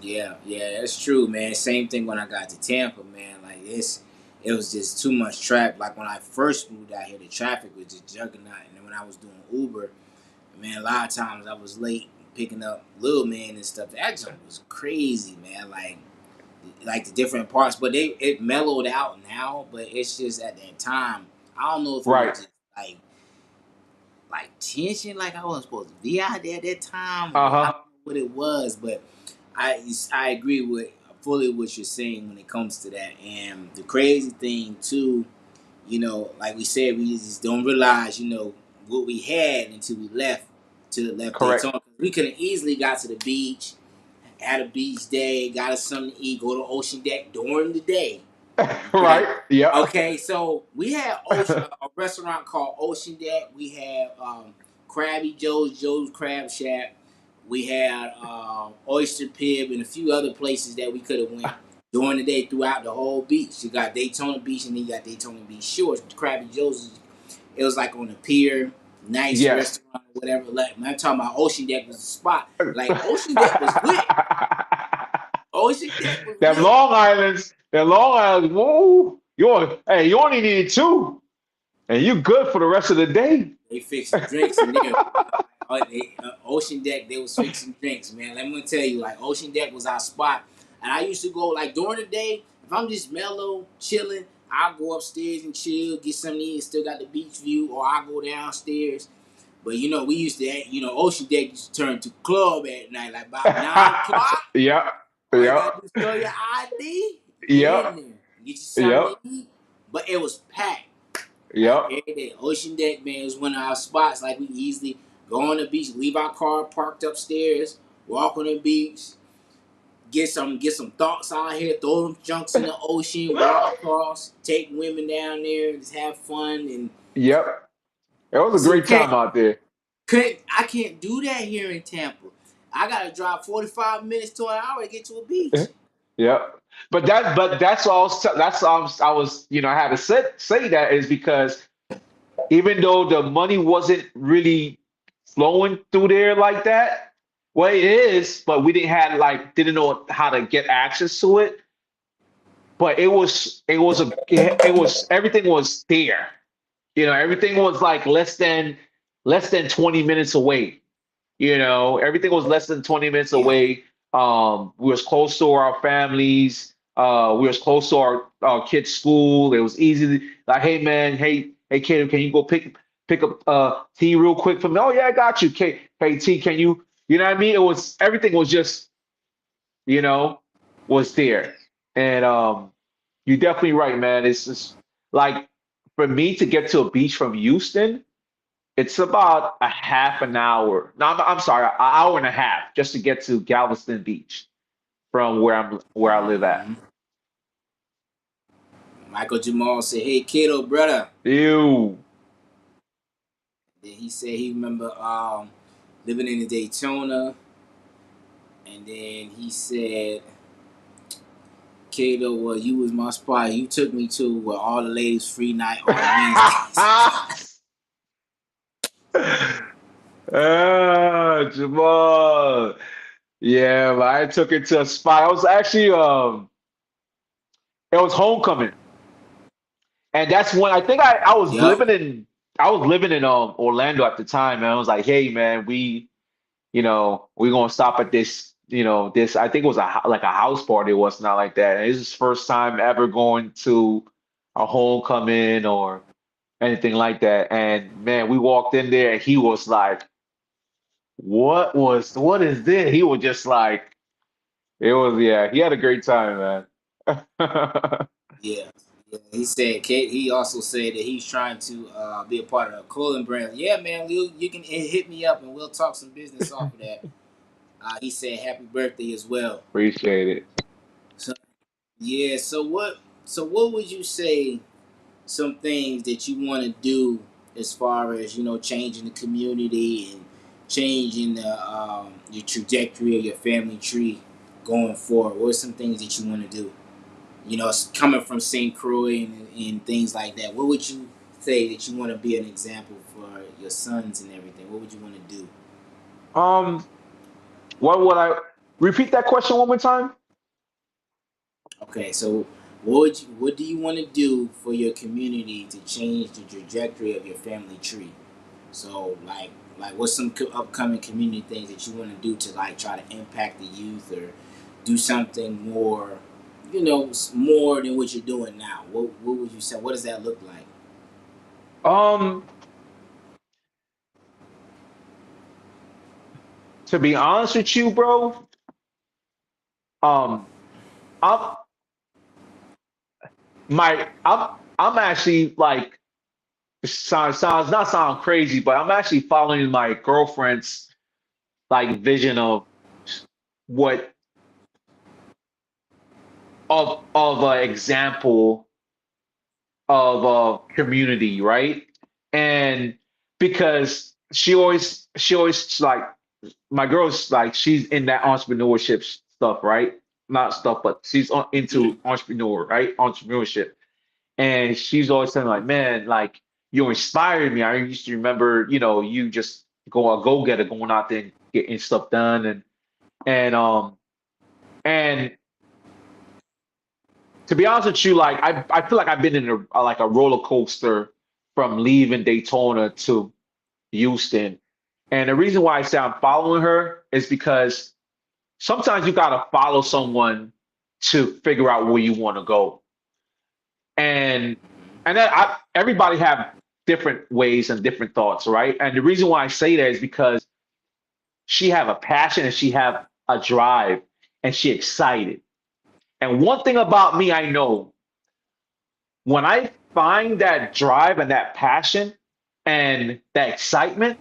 Yeah, yeah, that's true, man. Same thing when I got to Tampa, man. Like it was just too much traffic. Like when I first moved out here, the traffic was just juggernaut. And then when I was doing Uber, man, a lot of times I was late picking up little man and stuff. That jump was crazy, man. Like the different parts, but it mellowed out now. But it's just at that time, I don't know if it was Right. just like tension, like I wasn't supposed to be out there at that time, or I don't Uh-huh. know what it was, but I agree with fully what you're saying when it comes to that. And the crazy thing too, like we said, we just don't realize, what we had until we left Correct. Daytona. We could have easily got to the beach, had a beach day, got us something to eat, go to Ocean Deck during the day. Okay. Right. Yeah. Okay, so we had a restaurant called Ocean Deck. We had Krabby Joe's Crab Shack. We had Oyster Pib and a few other places that we could have went. during the day throughout the whole beach. You got Daytona Beach and then you got Daytona Beach Shores. Krabby Joe's, it was like on the pier, nice Yes. restaurant or whatever. Like when I'm talking about Ocean Deck was the spot. Like Ocean Deck was lit. Ocean Deck was That lit. Long Island's, that Long Island, whoa, you only needed two, and you good for the rest of the day. They fixing drinks in there. Ocean Deck, they was fixing drinks, man. Let me tell you, like Ocean Deck was our spot, and I used to go like during the day. If I'm just mellow, chilling, I'll go upstairs and chill, get something to eat, and still got the beach view, or I go downstairs. But we used to, Ocean Deck used to turn to club at night, like about 9 o'clock. Yep, All you gotta yep, do is show your ID, you in yep, there, get you something yep, to eat. But it was packed. Like yep, every day, Ocean Deck, man, is one of our spots. Like we easily go on the beach, leave our car parked upstairs, walk on the beach, get some thoughts out here, throw them junks in the ocean, walk across, take women down there, just have fun. And yep. It was a see, great time out there. I can't do that here in Tampa. I gotta drive 45 minutes to an hour to get to a beach. Yep. But that's all. That's all I was. I had to say that is because even though the money wasn't really flowing through there like that, well, it is, but we didn't know how to get access to it. But it was everything was there. Everything was like less than 20 minutes away. Everything was less than 20 minutes Yeah, away. We was close to our families. We was close to our kids' school. It was easy. Like, hey man, hey kid, can you go pick up T real quick for me? Oh yeah, I got you. Hey T, can you? You know what I mean? It was everything was just you know was there, and you're definitely right, man. It's just like for me to get to a beach from Houston. It's about a half an hour. No, I'm sorry, an hour and a half just to get to Galveston Beach from where I live at. Michael Jamal said, "Hey, kiddo, brother." Ew. Then he said he remember living in the Daytona, and then he said, "Kato, well, you was my spot. You took me to where all the ladies free night on Wednesdays." Ah, Jamal. Yeah, but I took it to a spot. I was actually it was homecoming. And that's when I think I was Yep. living in Orlando at the time, and I was like, hey man, we're gonna stop at this I think it was like a house party. It was not like that. And this is first time ever going to a homecoming or anything like that. And man, we walked in there and he was like, what is this? He was just like, it was, yeah, he had a great time, man. Yeah. Yeah. He said, he also said that he's trying to be a part of a clothing brand. Yeah, man, you can hit me up and we'll talk some business off of that. He said, happy birthday as well. Appreciate it. So, yeah, so what would you say some things that you want to do as far as changing the community and changing your trajectory of your family tree going forward? What are some things that you want to do? Coming from St. Croix and things like that. What would you say that you want to be an example for your sons and everything? What would you want to do? Um, what would I repeat that question one more time? Okay, so what do you want to do for your community to change the trajectory of your family tree? So what's some upcoming community things that you want to do to like try to impact the youth or do something more, more than what you're doing now? What would you say? What does that look like? Um, to be honest with you, bro, um, I'm I'm actually like sounds not sound crazy, but I'm actually following my girlfriend's like vision of what of an example of a community, right? And because she always like my girl's like she's in that entrepreneurship stuff, right? not stuff, but she's into entrepreneur, right? Entrepreneurship. And she's always saying like, man, like you inspired me. I used to remember, you just go getter, going out there and getting stuff done, and and to be honest with you, like I feel like I've been in like a roller coaster from leaving Daytona to Houston. And the reason why I say I'm following her is because sometimes you gotta follow someone to figure out where you want to go. And everybody have different ways and different thoughts, right? And the reason why I say that is because she have a passion and she have a drive and she excited. And one thing about me, I know when I find that drive and that passion and that excitement,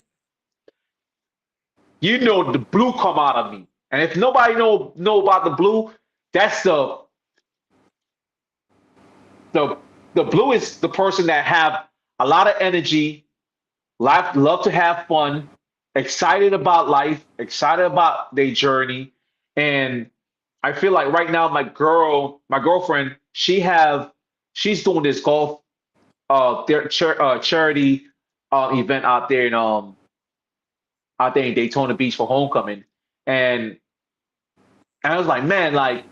the blue come out of me. And if nobody know about the blue, that's the the blue is the person that have a lot of energy, love to have fun, excited about life, excited about their journey. And I feel like right now my girlfriend, she's doing this golf charity event out there in Daytona Beach for homecoming. And I was like, man, like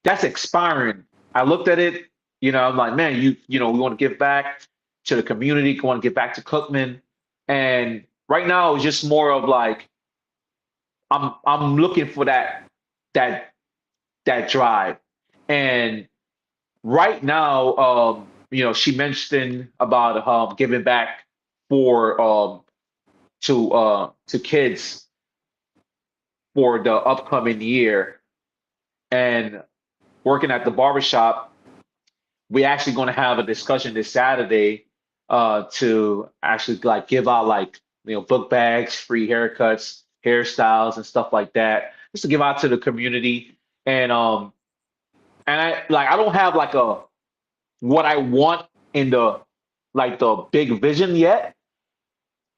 that's expiring. I looked at it, I'm like, man, we want to give back to the community, want to give back to Cookman. And right now it's just more of like I'm looking for that that drive. And right now, she mentioned about giving back for to kids for the upcoming year and working at the barbershop. We're actually going to have a discussion this Saturday to actually like give out like book bags, free haircuts, hairstyles, and stuff like that, just to give out to the community. And I don't have like a what I want in the big vision yet.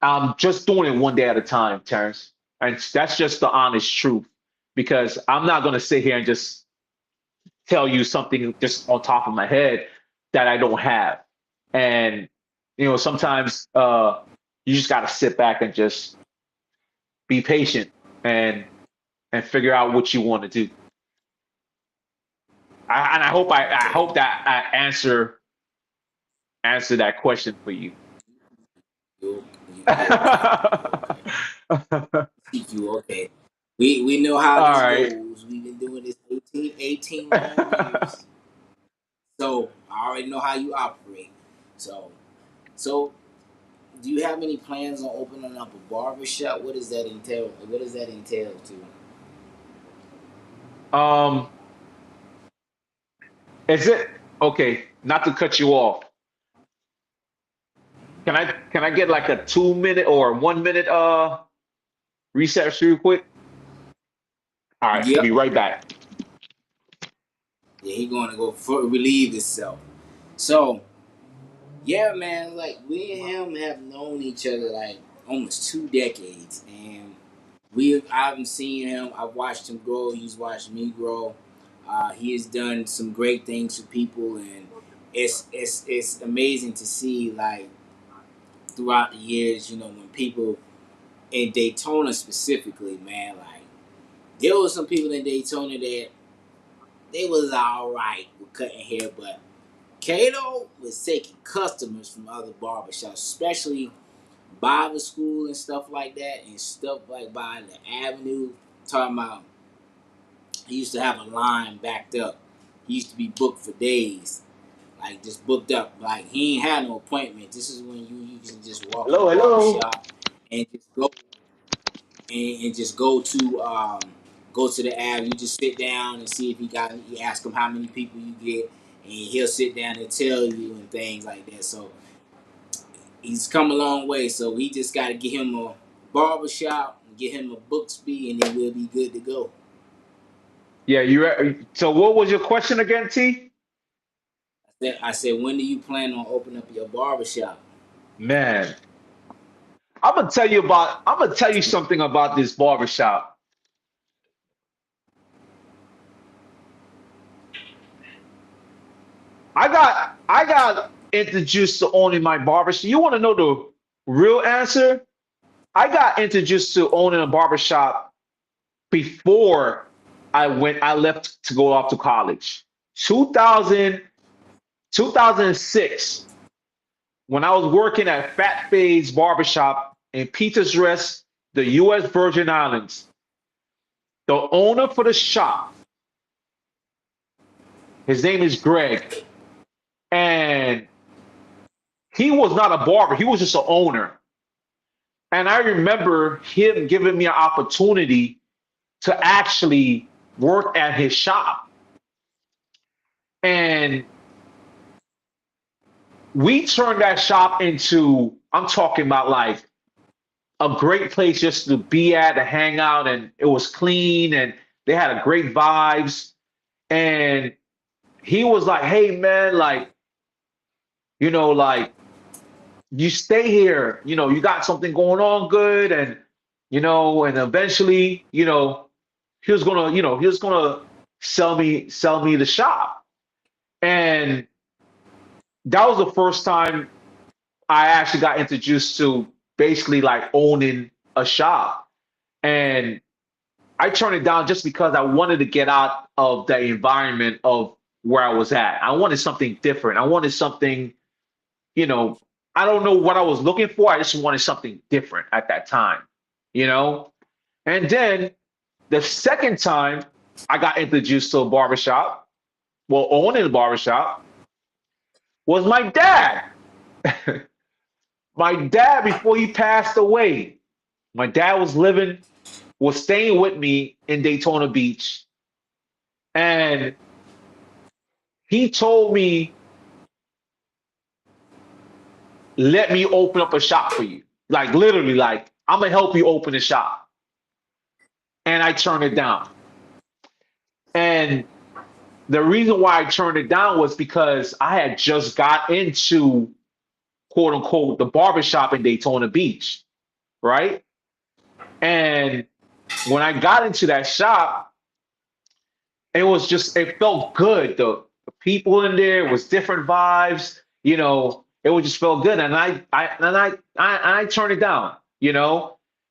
I'm just doing it one day at a time, Terrence, and that's just the honest truth because I'm not going to sit here and just tell you something just on top of my head that I don't have. And sometimes you just got to sit back and just be patient and figure out what you want to do. And I hope that I answer that question for you. Okay. Okay. All You okay. We know how this right. goes. We've been doing this 18 long years. So I already know how you operate. So so do you have any plans on opening up a barber shop? What does that entail? What does that entail to? um, is it okay? Not to cut you off. Can I get like a 2 minute or 1 minute research real quick? All right, be Yep. right back. Yeah, he gonna go for relieve himself. So yeah, man, like we and him have known each other like almost 2 decades, and I've seen him. I've watched him grow. He's watched me grow. He has done some great things for people, and it's amazing to see like throughout the years. When people in Daytona specifically, man, like there was some people in Daytona that they was all right with cutting hair, but Kato was taking customers from other barbershops, especially Bible school and stuff like that, and stuff like by the avenue. Talking about, he used to have a line backed up. He used to be booked for days, like just booked up. Like he ain't had no appointment. This is when you can just walk in the Hello, hello. barbershop and just go and just go to the app. You just sit down and see if he got. You ask him how many people you get, and he'll sit down and tell you and things like that. So he's come a long way. So we just got to get him a barber shop, get him a Booksby, and then we'll be good to go. Yeah, so what was your question again, T? I said, when do you plan on opening up your barber shop? Man, I'm gonna tell you something about this barbershop. I got introduced to owning my barbershop. You want to know the real answer? I got introduced to owning a barbershop before I left to go off to college. 2000 2006, when I was working at Fat Fade's Barbershop in Peters Rest, the US Virgin Islands. The owner for the shop, his name is Greg, and he was not a barber, he was just an owner. And I remember him giving me an opportunity to actually work at his shop. And we turned that shop into, I'm talking about like a great place just to be at, to hang out, and it was clean and they had a great vibes. And he was like, hey man, like, like you stay here, you got something going on good, and and eventually, he was gonna sell me the shop. And that was the first time I actually got introduced to basically like owning a shop. And I turned it down just because I wanted to get out of the environment of where I was at. I wanted something different. I wanted something, you know, I don't know what I was looking for. I just wanted something different at that time, you know? And then the second time I got introduced to a barbershop, well, owning a barbershop, was my dad. My dad, before he passed away, my dad was staying with me in Daytona Beach. And he told me, let me open up a shop for you. Like literally, like, I'm gonna help you open a shop. And I turned it down. And the reason why I turned it down was because I had just got into quote unquote the barbershop in Daytona Beach, right? And when I got into that shop, it felt good. The people in there was different vibes, it would just felt good. And I turned it down,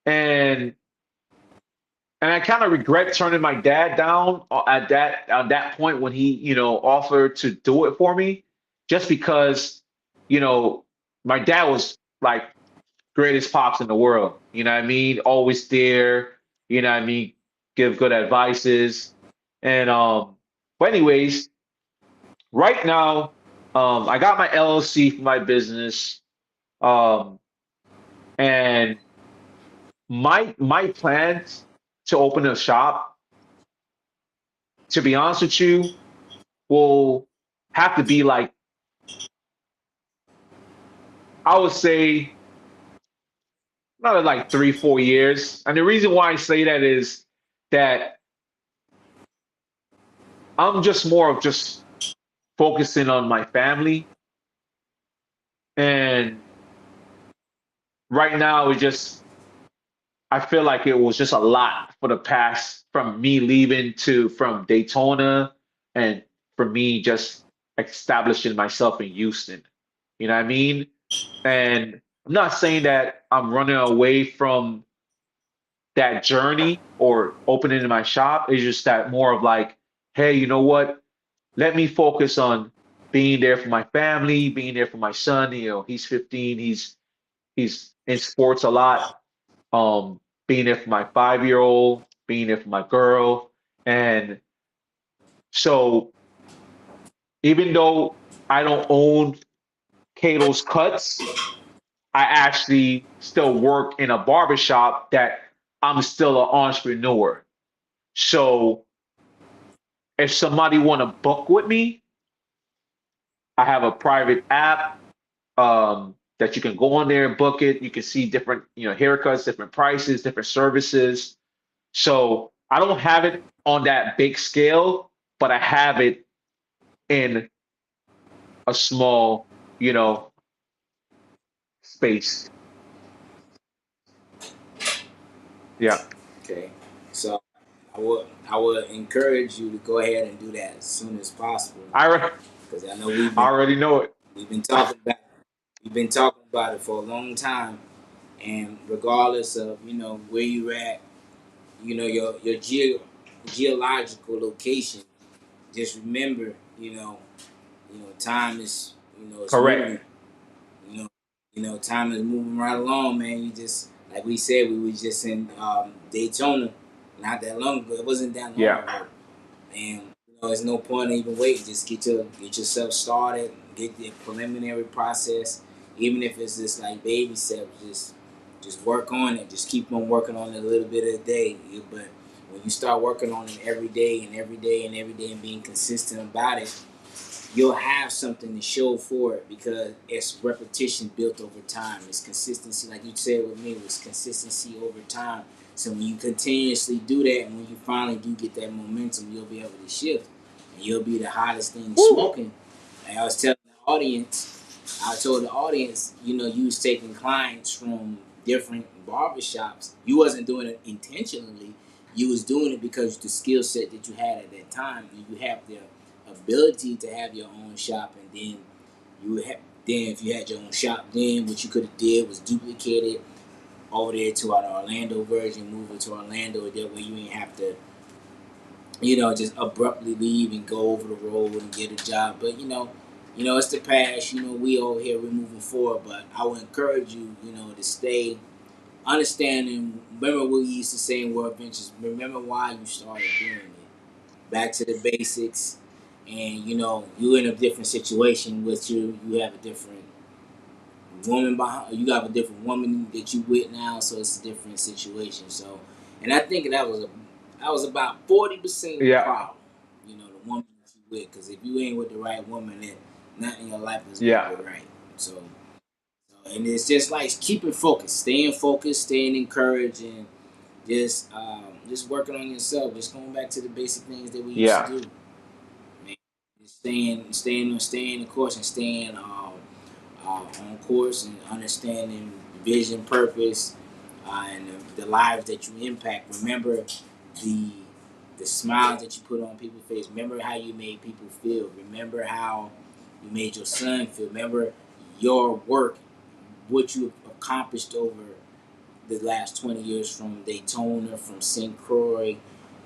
and I kind of regret turning my dad down at that point when he, offered to do it for me, just because, you know, my dad was like greatest pops in the world. You know what I mean? Always there. You know what I mean? Give good advices. And but anyways, right now, I got my LLC for my business. Um, and my plans to open a shop, to be honest with you, will have to be like, I would say another like 3, 4 years. And the reason why I say that is that I'm just more of just focusing on my family. And right now, I feel like it was just a lot for the past, from me leaving from Daytona, and for me just establishing myself in Houston. You know what I mean? And I'm not saying that I'm running away from that journey or opening my shop. It's just that more of like, hey, you know what? Let me focus on being there for my family, being there for my son. He's 15. He's in sports a lot. Being there for my 5-year old, being there for my girl. And so even though I don't own Cato's Cuts, I actually still work in a barbershop that I'm still an entrepreneur. So if somebody want to book with me, I have a private app, that you can go on there and book it. You can see different, haircuts, different prices, different services. So I don't have it on that big scale, but I have it in a small, space. Yeah. Okay, so I would encourage you to go ahead and do that as soon as possible. I re- because I know I already know it. we've been talking about we've been talking about it for a long time, and regardless of where you're at, your geological location, just remember, time is it's moving. Correct. You know, time is moving right along, man. You just like we said, we was just in Daytona not that long ago. It wasn't that long Yeah. ago, and there's no point in even waiting. Just get yourself started, get the preliminary process, even if it's just like baby steps. Just work on it. Just keep on working on it a little bit a day. But when you start working on it every day and every day and every day and being consistent about it, you'll have something to show for it because it's repetition built over time. It's consistency, like you said with me, it's consistency over time. So when you continuously do that, and when you finally do get that momentum, you'll be able to shift, and you'll be the hottest thing Woo. smoking. And I told the audience, you was taking clients from different barbershops. You wasn't doing it intentionally. You was doing it because the skill set that you had at that time, and you have the ability to have your own shop, and then if you had your own shop, then what you could have did was duplicated over there to our Orlando version, move it to Orlando. That way you ain't have to, just abruptly leave and go over the road and get a job. But it's the past. We over here, we're moving forward. But I would encourage you, to stay understanding. Remember what we used to say in World Ventures. Remember why you started doing it. Back to the basics, and you're in a different situation with you have a different woman behind you have a different woman that you with now, so it's a different situation. So, and I think that was about 40% of the Yeah. problem. The woman that you with, because if you ain't with the right woman, then nothing in your life is gonna Yeah. go right. And it's just like keeping focused, staying encouraged, and just working on yourself. Just going back to the basic things that we used to Yeah. do. Man, just staying the course and staying on course and understanding vision, purpose, and the lives that you impact. Remember the the smiles that you put on people's face. Remember how you made people feel. Remember how you made your son feel. Remember your work, what you accomplished over the last 20 years from Daytona, from St. Croix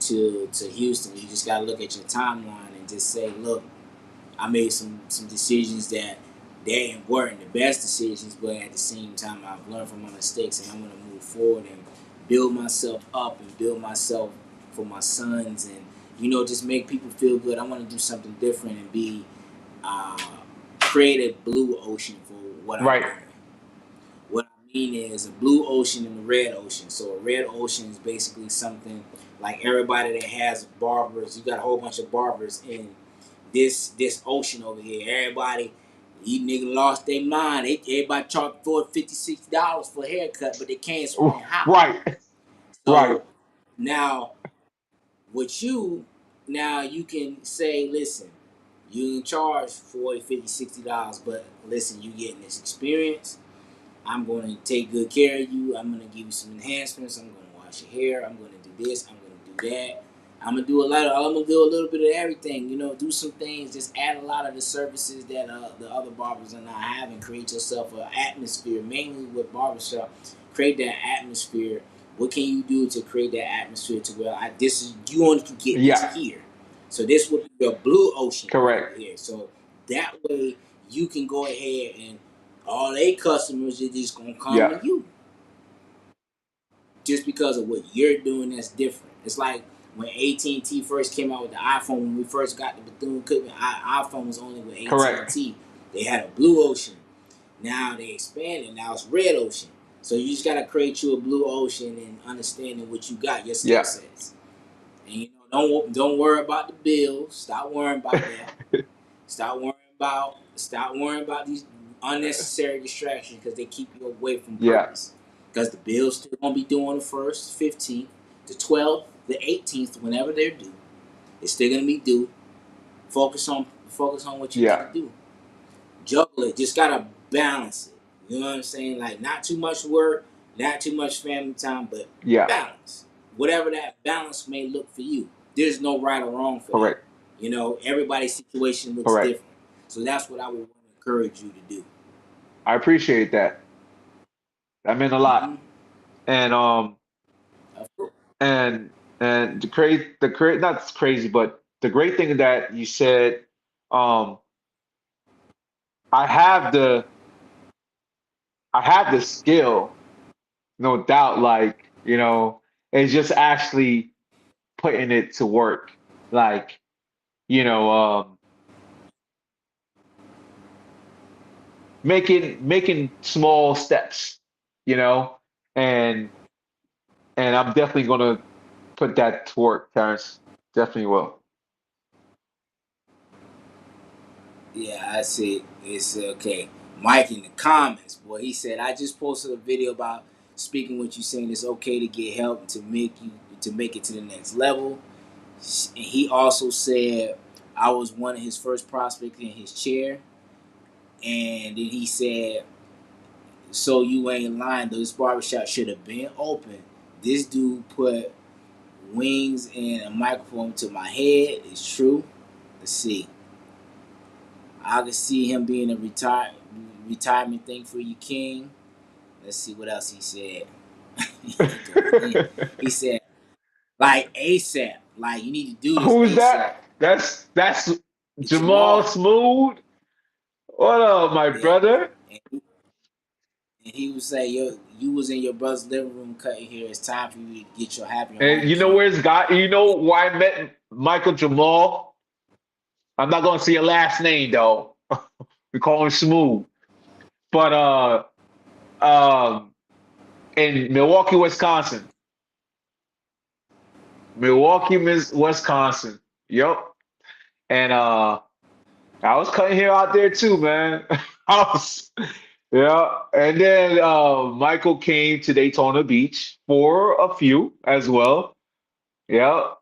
to Houston. You just got to look at your timeline and just say, look, I made some decisions that they weren't the best decisions, but at the same time, I've learned from my mistakes, and I'm going to move forward and build myself up and build myself for my sons, and just make people feel good. I want to do something different and be uh, create a blue ocean for what I'm Right. doing. What I mean is a blue ocean and a red ocean. So a red ocean is basically something like everybody that has barbers. You got a whole bunch of barbers in this ocean over here. Everybody, these niggas lost their mind. Everybody charge $50, $60 for a haircut, but they can't explain how. Right. Right. So now with you, now you can say, listen, you can charge 40, 50, $60, but listen, you getting this experience. I'm going to take good care of you. I'm going to give you some enhancements. I'm going to wash your hair. I'm going to do this. I'm going to do that. I'm going to do a little bit of everything. Do some things. Just add a lot of the services that the other barbers are not having. Create yourself an atmosphere, mainly with barbershop. Create that atmosphere. What can you do to create that atmosphere to where this is you only can get this Yeah. here. So this would be your blue ocean right over Correct. here. So that way you can go ahead and all they customers are just gonna come Yeah. to you just because of what you're doing that's different. It's like when AT&T first came out with the iPhone. When we first got the Bethune Cookman iPhone was only with Correct. AT&T. They had a blue ocean. Now they expanded. Now it's red ocean. So you just gotta create you a blue ocean and understanding what you got, your skill Yeah. sets. And don't worry about the bills. Stop worrying about that. Stop worrying about these unnecessary distractions because they keep you away from Yeah. purpose. Because the bills still gonna be due on the 1st, 15th, the 12th, the 18th, whenever they're due. It's still gonna be due. Focus on what you Yeah. gotta do. Juggle it. Just gotta balance it. You know what I'm saying? Like not too much work, not too much family time, but Yeah. balance. Whatever that balance may look for you. There's no right or wrong for that. Correct. Everybody's situation looks Correct. different. So that's what I would want to encourage you to do. I appreciate that. That meant a lot. Mm-hmm. And Of course. and the not crazy, but the great thing that you said, um, I have the I have the skill, no doubt. Like, it's just actually putting it to work. Like, you know, making small steps, you know, and I'm definitely gonna put that to work, Terrence. Definitely will. Yeah, I see. It's okay. Mike in the comments, boy, he said, I just posted a video about speaking what you saying it's okay to get help to make it to the next level. And he also said I was one of his first prospects in his chair. And then he said, so you ain't lying though. This barbershop should have been open. This dude put wings and a microphone to my head. It's true. Let's see. I could see him being a retirement thing for you, King. Let's see what else he said. He said, like ASAP. Like you need to do this Who's ASAP. that? That's It's Jamal Jamal. Smooth. What up, my Yeah. brother? And he would say, you was in your brother's living room cutting hair. It's time for you to get your have your And own you know King. where's God? You know why I met Michael Jamal? I'm not gonna say your last name though. We call him Smooth. But um in Milwaukee, Wisconsin. Wisconsin. Yep. And I was cutting hair out there too, man. I was, yeah. And then Michael came to Daytona Beach for a few as well. Yeah.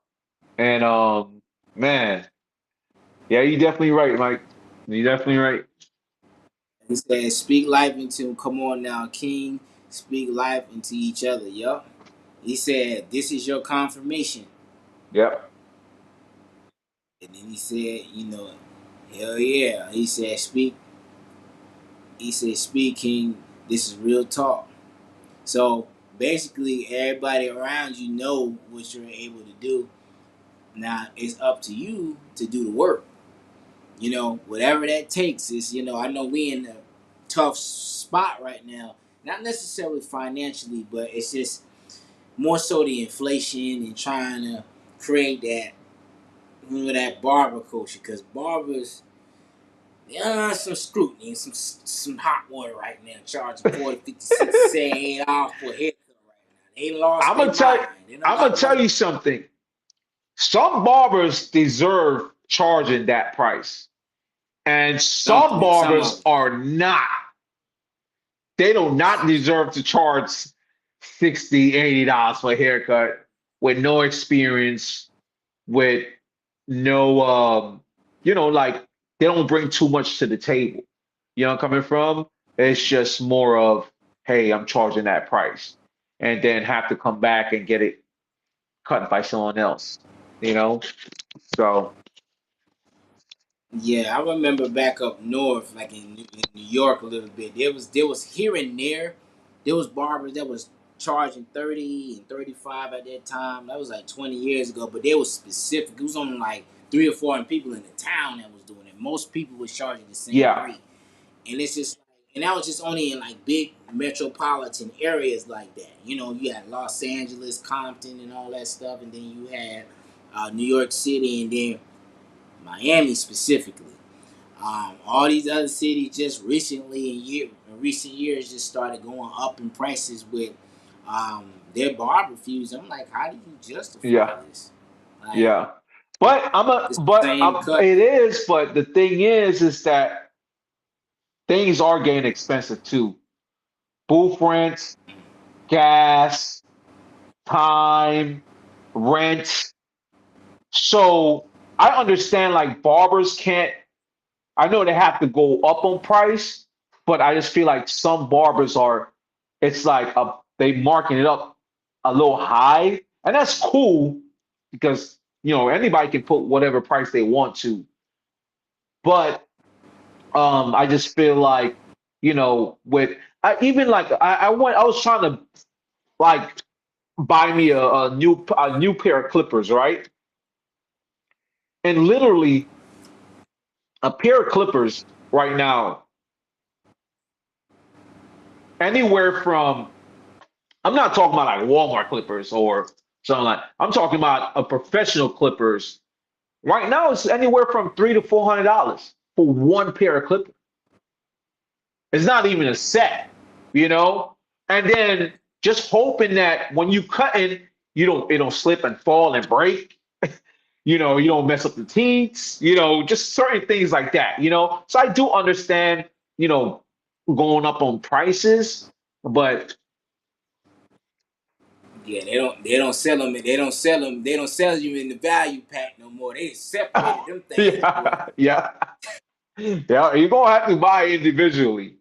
And man, yeah, you definitely right, Mike. You definitely right. He said, speak life into him. Come on now, King. Speak life into each other. Yup. He said, this is your confirmation. Yep. And then he said, hell yeah. He said, speak, King. This is real talk. So basically, everybody around you know what you're able to do. Now it's up to you to do the work. Whatever that takes is, I know we in a tough spot right now. Not necessarily financially, but it's just more so the inflation and trying to create that barber culture. Because barbers, some scrutiny and some hot water right now, charging 40, 50, 60, $78 for a haircut right now. They lost I'm their gonna tell mind. They don't I'm got gonna the tell money. you something. Some barbers deserve charging that price. And some Some barbers of them. are not. They do not deserve to charge 60, $80 for a haircut with no experience, with no like they don't bring too much to the table. You know what I'm coming from? It's just more of, hey, I'm charging that price. And then have to come back and get it cut by someone else. You know? So Yeah, I remember back up north, like in New York a little bit. There was here and there was barbers that was charging 30 and 35 at that time. That was like 20 years ago, but they was specific. It was only like 3 or 4 people in the town that was doing it. Most people was charging the same yeah, rate, and it's just and that was just only in like big metropolitan areas like that. You had Los Angeles, Compton, and all that stuff, and then you had New York City, and then Miami specifically. All these other cities just in recent years just started going up in prices with their barber fees. I'm like, how do you justify yeah, this? Like yeah. But it's the same cut. it is, but the thing is that things are getting expensive too. Booth rents, gas, time, rent. So I understand like barbers can't, I know they have to go up on price, but I just feel like some barbers are, it's like they marking it up a little high. And that's cool because, anybody can put whatever price they want to. But I just feel like, with I even like I was trying to like buy me a new pair of clippers, right? And literally a pair of clippers right now, anywhere from I'm not talking about like Walmart clippers or something like I'm talking about a professional clippers. Right now it's anywhere from $300 to $400 for one pair of clippers. It's not even a set, you know? And then just hoping that when you cut it, it don't slip and fall and break. You don't mess up the teeth, just certain things like that, So I do understand, you know, going up on prices, but Yeah, they don't sell them. They don't sell them. They don't sell you in the value pack no more. They separated them things, boy. yeah, yeah, yeah, you're gonna have to buy individually.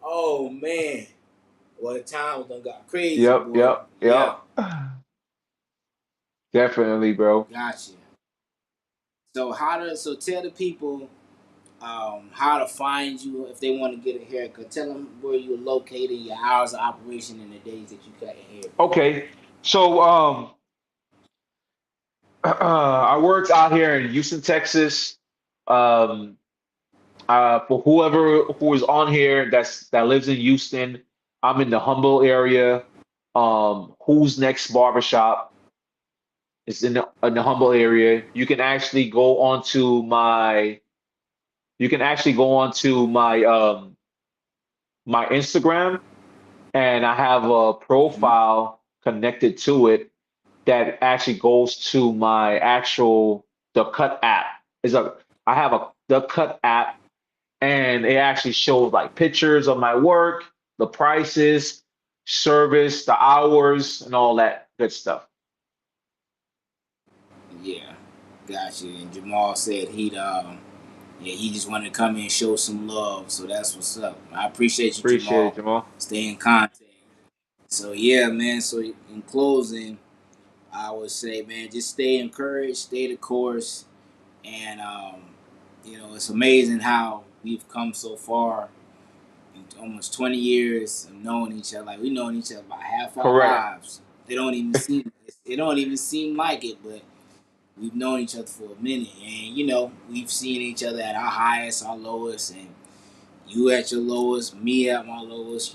Oh man, well the times done got crazy, Yep, boy. yep, Yeah, yep. Definitely, bro. gotcha. So tell the people how to find you if they want to get a haircut. Tell them where you're located, your hours of operation, and the days that you cut your hair. Okay, so I work out here in Houston, Texas. Um, for whoever who is on here that lives in Houston, I'm in the Humble area. Who's Next Barbershop is in the Humble area. You can actually go onto my Instagram, and I have a Mm-hmm. profile connected to it that actually goes to my actual the Cut app. Is a I have a the Cut app, and it actually shows like pictures of my work, the prices, service, the hours, and all that good stuff. Yeah, gotcha. And Jamal said yeah, he just wanted to come in and show some love. So that's what's up. I appreciate you, Appreciate it, Jamal. Jamal. Stay in contact. So yeah, man. So in closing, I would say, man, just stay encouraged, stay the course, and it's amazing how we've come so far in almost 20 years of knowing each other. Like we known each other about half our Correct. lives. It don't even seem like it, but we've known each other for a minute, and we've seen each other at our highest, our lowest, and you at your lowest, me at my lowest.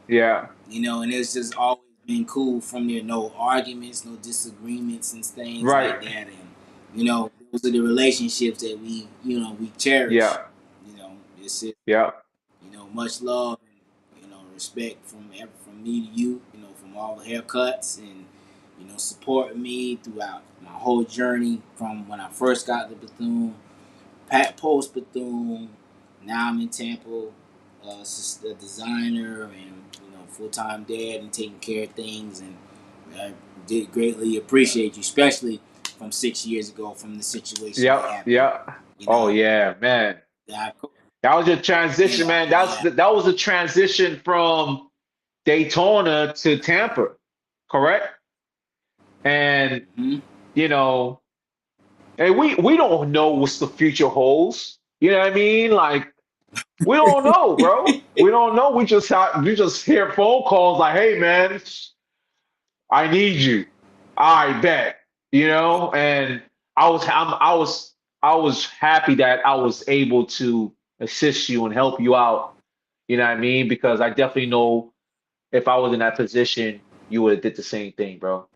Yeah. And it's just always been cool from there. No arguments, no disagreements, and things like Right. that. And those are the relationships that we cherish. Yeah. It's just, Yeah. much love and respect from me to you. From all the haircuts and supporting me throughout my whole journey from when I first got to Bethune, post Bethune. Now I'm in Tampa, a designer and full time dad and taking care of things. And I did greatly appreciate you, especially from 6 years ago from the situation that Yep. happened. Yep. You Oh know, yeah, man. that That was your transition, man. yeah. That was a transition from Daytona to Tampa, correct? And Mm-hmm. you know, and we don't know what's the future holds. You know what I mean? Like we don't know, bro. We don't know. We just hear phone calls like, "Hey, man, I need you." I bet. And I was happy that I was able to assist you and help you out. You know what I mean? Because I definitely know if I was in that position, you would have did the same thing, bro.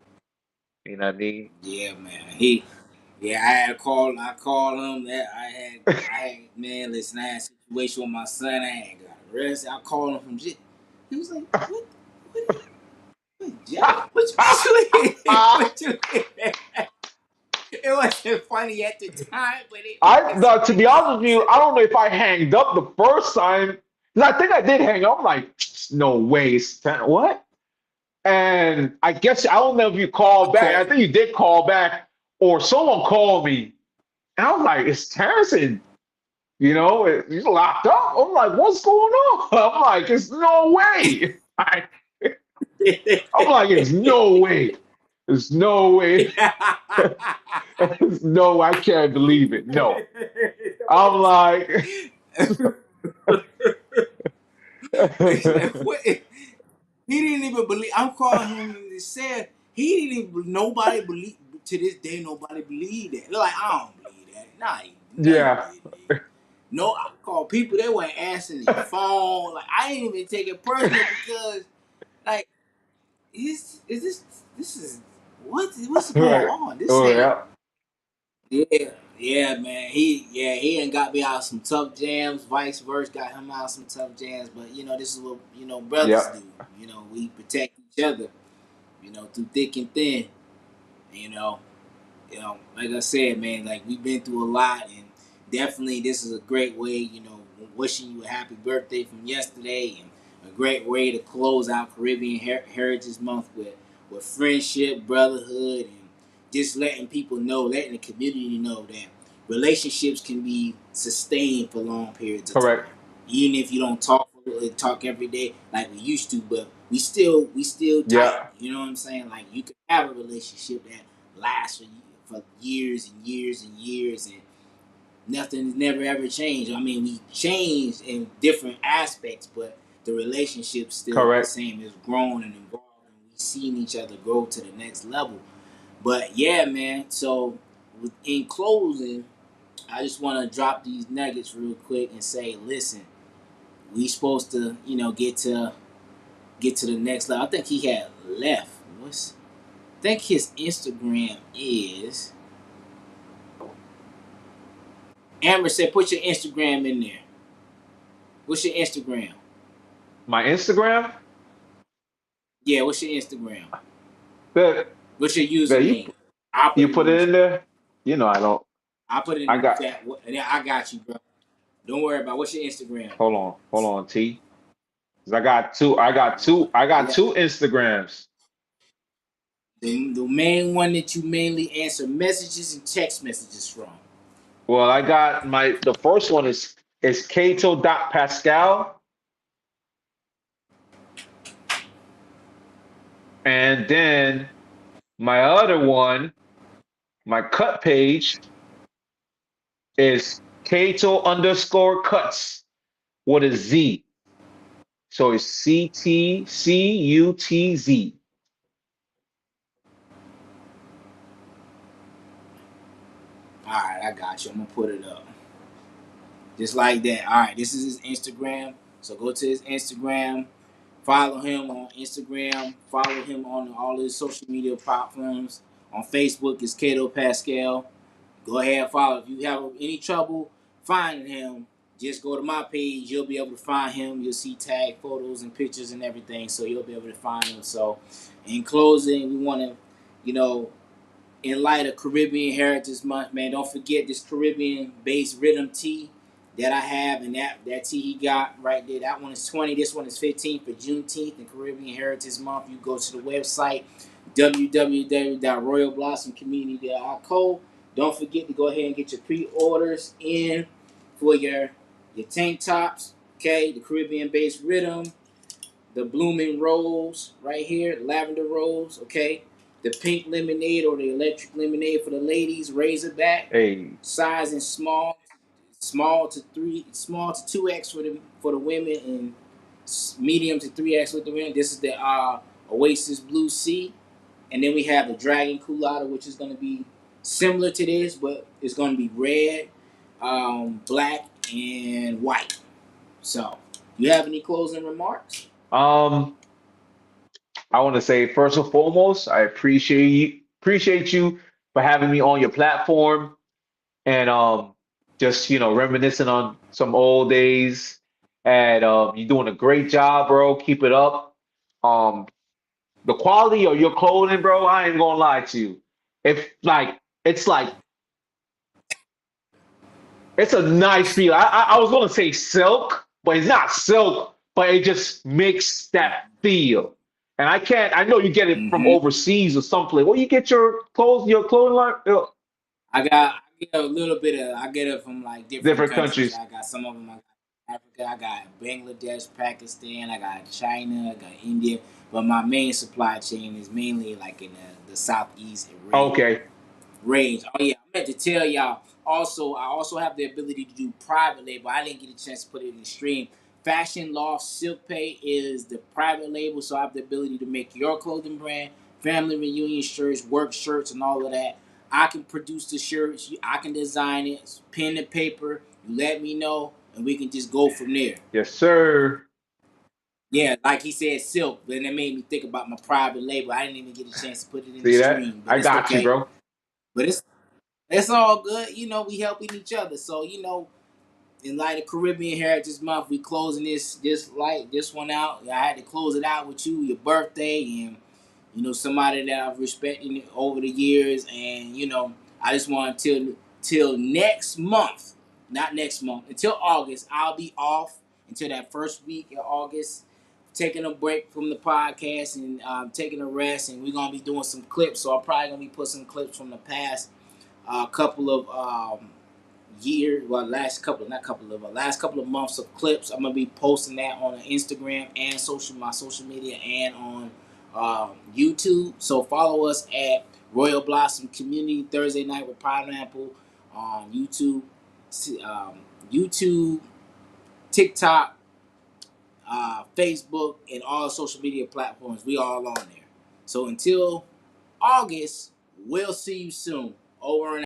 You know what I mean? Yeah, man. Yeah, I had a call. I called him. That man. Listen, I had a situation with my son. I had got arrested. I called him from jail. He was like, "What? What? Jail? What you?" It wasn't funny at the time, but it was To be funny. honest with you, I don't know if I hanged up the first time. 'Cause I think I did hang up. I'm like, no way, what? And I guess I don't know if you called back. I Okay. think you did call back, or someone called me, and I was like, "It's Terrence, and he's locked up." I'm like, "What's going on?" I'm like, "It's no way." I'm like, "It's no way. There's no way. There's no, I can't believe it. No." I'm like, What? He didn't even believe. I'm calling him and it said he didn't even. Nobody believe to this day. Nobody believe that. They're like, I don't believe that. Nah, no, you yeah, didn't. No, I called people. They weren't answering their phone. Like I didn't even take it personal because like is this is what's going right. on? This Oh ain't. yeah, Yeah, man. He done got me out some tough jams. Vice versa, got him out some tough jams. But this is what brothers yeah, do. We protect each other. Through thick and thin. You know, like I said, man, like we've been through a lot, and definitely this is a great way, wishing you a happy birthday from yesterday, and a great way to close out Caribbean Heritage Month with friendship, brotherhood, and just letting people know, letting the community know that relationships can be sustained for long periods of time, correct. even if you don't talk every day like we used to, but we still tight. Yeah, You know what I'm saying? Like you can have a relationship that lasts for years and years and years, and nothing's never ever changed. I mean, we changed in different aspects, but the relationship's still the correct. same. It's grown and evolved, and we seen each other grow to the next level. But yeah, man. So, in closing, I just want to drop these nuggets real quick and say, listen, we supposed to, get to the next level. I think he had left. I think his Instagram is. Amber said, put your Instagram in there. What's your Instagram? My Instagram, Yeah, what's your Instagram? that What's your that you username? I'll put you it in put the it in chat. there. I don't. I'll put it I in the got. chat. I got you, bro. Don't worry about it. What's your Instagram. Hold on, T. 'Cause I got two. I got two. I got Yeah. two Instagrams. The main one that you mainly answer messages and text messages from. Well, I got the first one is Pascal, and then my other one, my cut page is Cato underscore cuts with a Z. So it's CTCUTZ. Alright, I got you. I'm gonna put it up. Just like that. Alright, this is his Instagram. So go to his Instagram. Follow him on Instagram. Follow him on all his social media platforms. On Facebook, it's Cato Pascal. Go ahead and follow. If you have any trouble finding him, just go to my page. You'll be able to find him. You'll see tag photos and pictures and everything, so you'll be able to find him. So, in closing, we want to, you know, in light of Caribbean Heritage Month, man, don't forget this Caribbean-based rhythm tee that I have, and that tee he got right there. That one is 20. This one is 15 for Juneteenth and Caribbean Heritage Month. You go to the website www.royalblossomcommunity.co. Don't forget to go ahead and get your pre-orders in for your tank tops. Okay, the Caribbean-based rhythm, the blooming rose right here, lavender rose, okay? The pink lemonade or the electric lemonade for the ladies, razorback, Hey, size and small to 2X for the women, and medium to 3X with the women. This is the Oasis Blue Sea, and then we have the Dragon Culotta, which is going to be similar to this, but it's going to be red, black, and white. So, you have any closing remarks? um, I want to say first and foremost, I appreciate you for having me on your platform and just reminiscing on some old days. And you're doing a great job, bro. Keep it up. Um, the quality of your clothing, bro, I ain't gonna lie to you. If it's like it's a nice feel. I was gonna say silk, but it's not silk, but it just makes that feel. And I can't. I know you get it from Mm-hmm. overseas or someplace. Where you get your clothing line? I get a little bit of I get it from like different Different countries. countries. I got some of them. I got Africa. I got Bangladesh, Pakistan. I got China. I got India. But my main supply chain is mainly like in the southeast Okay. range. Oh yeah, meant to tell y'all. Also, I also have the ability to do private label. I didn't get a chance to put it in the stream. Fashion Loft Silk Pay is the private label, so I have the ability to make your clothing brand, family reunion shirts, work shirts, and all of that. I can produce the shirts. I can design it, pen and paper. You let me know, and we can just go from there. Yes, sir. Yeah, like he said, silk. Then it made me think about my private label. I didn't even get a chance to put it in the See that? stream, but I it's got you, okay. bro. But it's all good. We helping each other. So in light of Caribbean Heritage Month, we closing this one out. I had to close it out with you, your birthday, and somebody that I've respected over the years, and I just want till next month, not next month, until August. I'll be off until that first week of August, taking a break from the podcast and taking a rest, and we're gonna be doing some clips. So I'm probably gonna be putting some clips from the past couple of year, well, last couple of months of clips. I'm gonna be posting that on Instagram and my social media and on YouTube. So follow us at Royal Blossom Community Thursday Night with Pineapple on YouTube, um, YouTube, TikTok, Facebook, and all social media platforms. We all on there. So until August, we'll see you soon. Over and